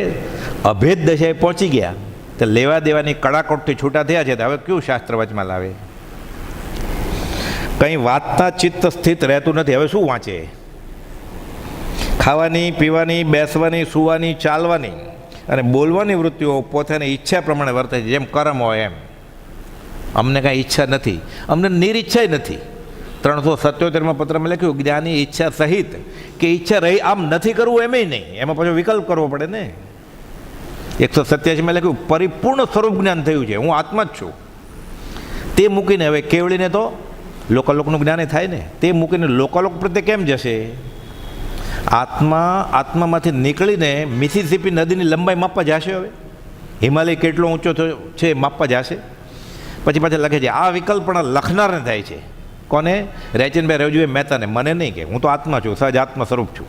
S1: અભેદ દશાએ પહોંચી ગયા, તો લેવા દેવાની કડાકોટથી છૂટા થયા છે. તો હવે કયું શાસ્ત્ર વચમાં લાવે? કંઈ વાતના ચિત્ત સ્થિત રહેતું નથી. હવે શું વાંચે? ખાવાની, પીવાની, બેસવાની, સૂવાની, ચાલવાની અને બોલવાની વૃત્તિઓ પોતાની ઈચ્છા પ્રમાણે વર્તે છે. જેમ કર્મ હોય એમ. અમને કાંઈ ઈચ્છા નથી, અમને નિરીચ્છા નથી. 377માં પત્રમાં લખ્યું જ્ઞાની ઈચ્છા સહિત, કે ઈચ્છા રહી આમ નથી કરવું એમ નહીં, એમાં પાછો વિકલ્પ કરવો પડે ને. 187માં લખ્યું પરિપૂર્ણ સ્વરૂપ જ્ઞાન થયું છે, હું આત્મા જ છું. તે મૂકીને હવે કેવળીને તો લોકાલોકનું જ્ઞાન થાય ને, તે મૂકીને લોકાલોક પ્રત્યે કેમ જશે? આત્મામાંથી નીકળીને મિસિસિપી નદીની લંબાઈ માપવા જશે. હવે હિમાલય કેટલો ઊંચો છે માપવા જશે. પછી પાછા લખે છે આ વિકલ્પ પણ લખનારને થાય છે. કોને? રેચનભાઈ રવજીભાઈ મહેતાને, મને નહીં. કે હું તો આત્મા છું, સહજ આત્મા સ્વરૂપ છું.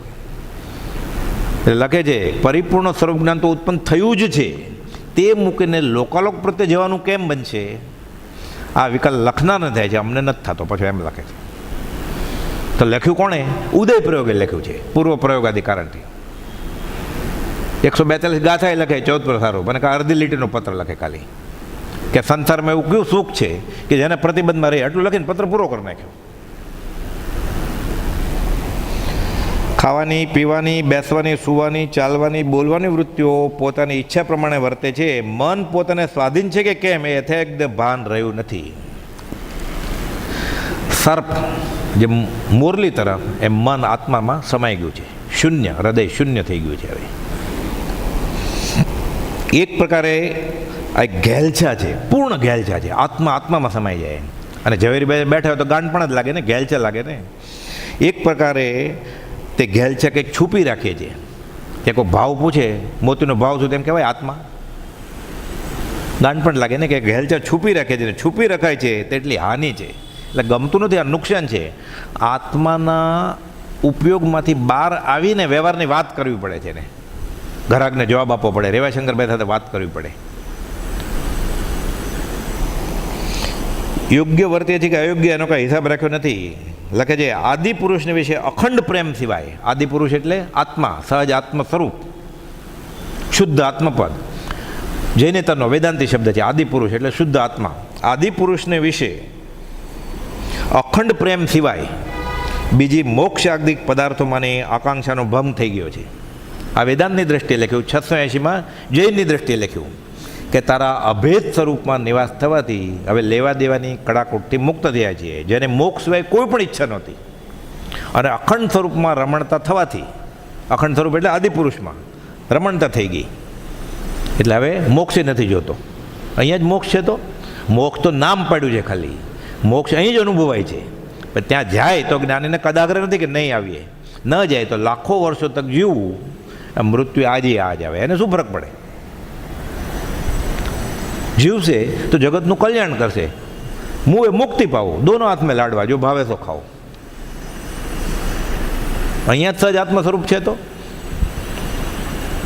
S1: એટલે લખે છે પરિપૂર્ણ સ્વરૂપ જ્ઞાન તો ઉત્પન્ન થયું જ છે, તે મૂકીને લોકાલોક પ્રત્યે જવાનું કેમ બનશે? આ વિકલ્પ લખનારને થાય છે, અમને નથી થતો. પછી એમ લખે છે. તો લખ્યું કોણે? ઉદય પ્રયોગે લખ્યું છે, પૂર્વ પ્રયોગાદી કારણથી. 142 ગાથાએ લખે 14 પ્રસારો, મને અડધી લીટીનો પત્ર લખે ખાલી, કે સંસારમાં એવું કયું સુખ છે કે જેને પ્રતિબંધમાં રહે. આટલું લખીને પત્ર પૂરો કરી નાખ્યો. ખાવાની, પીવાની, બેસવાની, સૂવાની, ચાલવાની, બોલવાની વૃત્તિઓ પોતાની ઈચ્છા પ્રમાણે વર્તે છે. મન પોતાને સ્વાધીન છે કે કેમ એ યથાર્થ ભાન રહ્યું નથી. સર્પ જે મોરલી તરફ એમ મન આત્મામાં સમાઈ ગયું છે. શૂન્ય, હૃદય શૂન્ય થઈ ગયું છે. હવે એક પ્રકારે આ ઘેલછા છે, પૂર્ણ ઘેલછા છે. આત્મામાં સમાઈ જાય. અને ઝવેરીભાઈ બેઠા હોય તો ગાંઠ પણ જ લાગે ને, ઘેલછા લાગે ને. એક પ્રકારે તે ઘેલછા કંઈક છુપી રાખીએ છીએ. કે કોઈ ભાવ પૂછે, મોતીનો ભાવ શું, તેમ કહેવાય આત્મા. ગાંઠ પણ લાગે ને કે ઘેલછા છુપી રાખે છે. છુપી રખાય છે તેટલી હાનિ છે. એટલે ગમતું નથી, આ નુકસાન છે. આત્માના ઉપયોગમાંથી બહાર આવીને વ્યવહારની વાત કરવી પડે છે ને, ગ્રાહકને જવાબ આપવો પડે, રેવાશંકરભાઈ સાથે વાત કરવી પડે. યોગ્ય વર્તે છે કે અયોગ્ય એનો કાંઈ હિસાબ રાખ્યો નથી. લખે છે આદિ પુરુષને વિશે અખંડ પ્રેમ સિવાય. આદિ પુરુષ એટલે આત્મા, સહજ આત્મ સ્વરૂપ, શુદ્ધ આત્મપદ. જૈનેતરનો વેદાંતિ શબ્દ છે. આદિ પુરુષ એટલે શુદ્ધ આત્મા. આદિ પુરુષને વિશે અખંડ પ્રેમ સિવાય બીજી મોક્ષાદિક પદાર્થોમાંની આકાંક્ષાનો ભંગ થઈ ગયો છે. આ વેદાંતની દ્રષ્ટિએ લખ્યું. 680માં જૈનની દ્રષ્ટિએ લખ્યું કે તારા અભેદ સ્વરૂપમાં નિવાસ થવાથી હવે લેવા દેવાની કડાકૂટથી મુક્ત થયા છીએ, જેને મોક્ષ સિવાય કોઈ પણ ઈચ્છા નહોતી. અને અખંડ સ્વરૂપમાં રમણતા થવાથી, અખંડ સ્વરૂપ એટલે આદિપુરુષમાં રમણતા થઈ ગઈ, એટલે હવે મોક્ષે નથી જોતો. અહીંયા જ મોક્ષ છે. તો મોક્ષ તો નામ પાડ્યું છે ખાલી. મોક્ષ અહીં જ અનુભવાય છે. પણ ત્યાં જાય તો જ્ઞાનીને કદાગ્રહ નથી કે નહીં આવીએ. ન જાય તો લાખો વર્ષો તક જીવવું, મૃત્યુ આજે આજ આવે, એને શું ફરક પડે? જીવશે તો જગતનું કલ્યાણ કરશે. મુએ મુક્તિ પાવો, દોનો હાથ મેં લાડવા, જો ભાવે તો ખાઓ. અહીંયા જ સહજ આત્મ સ્વરૂપ છે. તો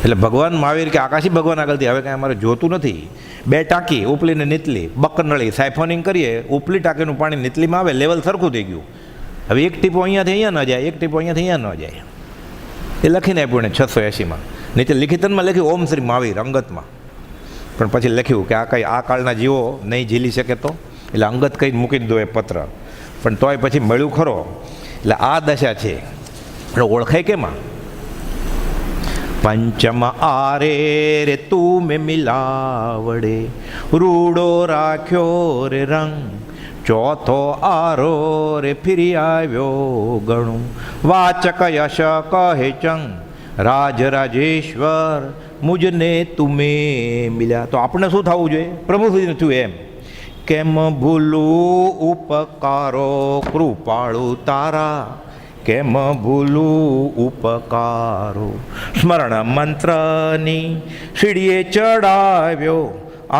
S1: એટલે ભગવાન મહાવીર કે આકાશી ભગવાન આગળથી હવે કાંઈ અમારે જોતું નથી. બે ટાંકી, ઉપલી ને નીચલી, બકનળી સાયફોનિંગ કરીએ, ઉપલી ટાંકીનું પાણી નીચલીમાં આવે, લેવલ સરખું થઈ ગયું. હવે એક ટીપો અહીંયાથી અહીંયા ન જાય, એક ટીપો અહીંયાથી અહીંયા ન જાય. એ લખીને આપ્યું ને 680માં. નીચે લિખિતનમાં લખ્યું ઓમ શ્રી મહાવીર અંગતમાં. પણ પછી લખ્યું કે આ કંઈ આ કાળના જીવો નહીં ઝીલી શકે તો, એટલે અંગત કંઈ મૂકી દો એ પત્ર. પણ તોય પછી મળ્યું ખરો. એટલે આ દશા છે. એટલે ઓળખાય કેમાં? પંચમ આરે રે તું મેં મિલાવડે, રૂડો રાખ્યો રે રંગ, ચોથો આરો રે ફિરી આવ્યો ગણું, વાચક યશ કહે ચંગ, રાજ રાજેશ્વર મુજને તુમે મિલ્યા. તો આપણે શું થવું જોઈએ? પ્રભુ સુધી થયું એમ. કેમ ભૂલું ઉપકારો કૃપાળુ તારા, કેમ ભૂલું ઉપકારો. સ્મરણ મંત્રની સીડીએ ચડાવ્યો,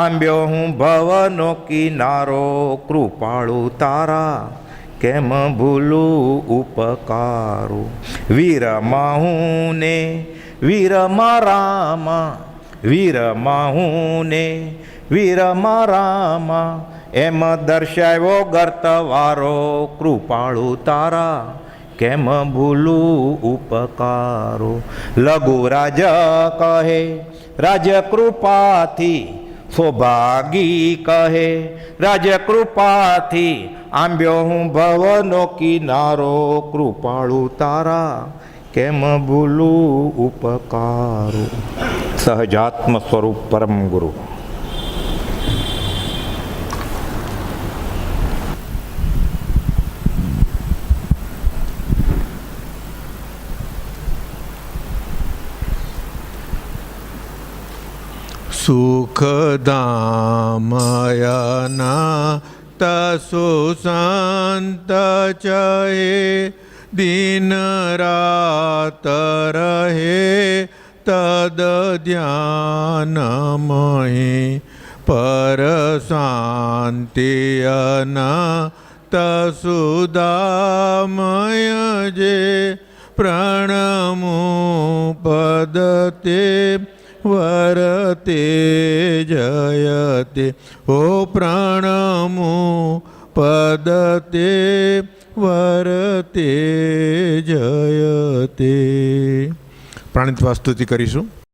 S1: આંબ્યો હું ભવનો કિનારો, કૃપાળુ તારા કેમ ભૂલું ઉપકારો. વીરમાં હું ને વીરમાં રામા, વીરમાં હું ને વીરમાં રામા, એમ દર્શાવ્યો ગર્તવારો, કૃપાળુ તારા કેમ ભૂલું ઉપકારો. લઘુ રાજ કહે રાજ કૃપાથી, સૌભાગી કહે રાજ કૃપાથી, આંબ્યો હું ભવનો કિનારો, કૃપાળુ તારા કેમ ભૂલું ઉપકારો. સહજાત્મ સ્વરૂપ પરમ ગુરુ.
S2: સુખધામયના તસુ સંત ચહે, દિન રાત રહે તદ ધ્યાનમહી, પર શાંતિયના તસુદામય જે, પ્રણમુ પદતે વરતે જયતે. ઓ પ્રણમો પદતે વરતે જયતે. પ્રાણિત્વા સ્તુતિ કરીશું.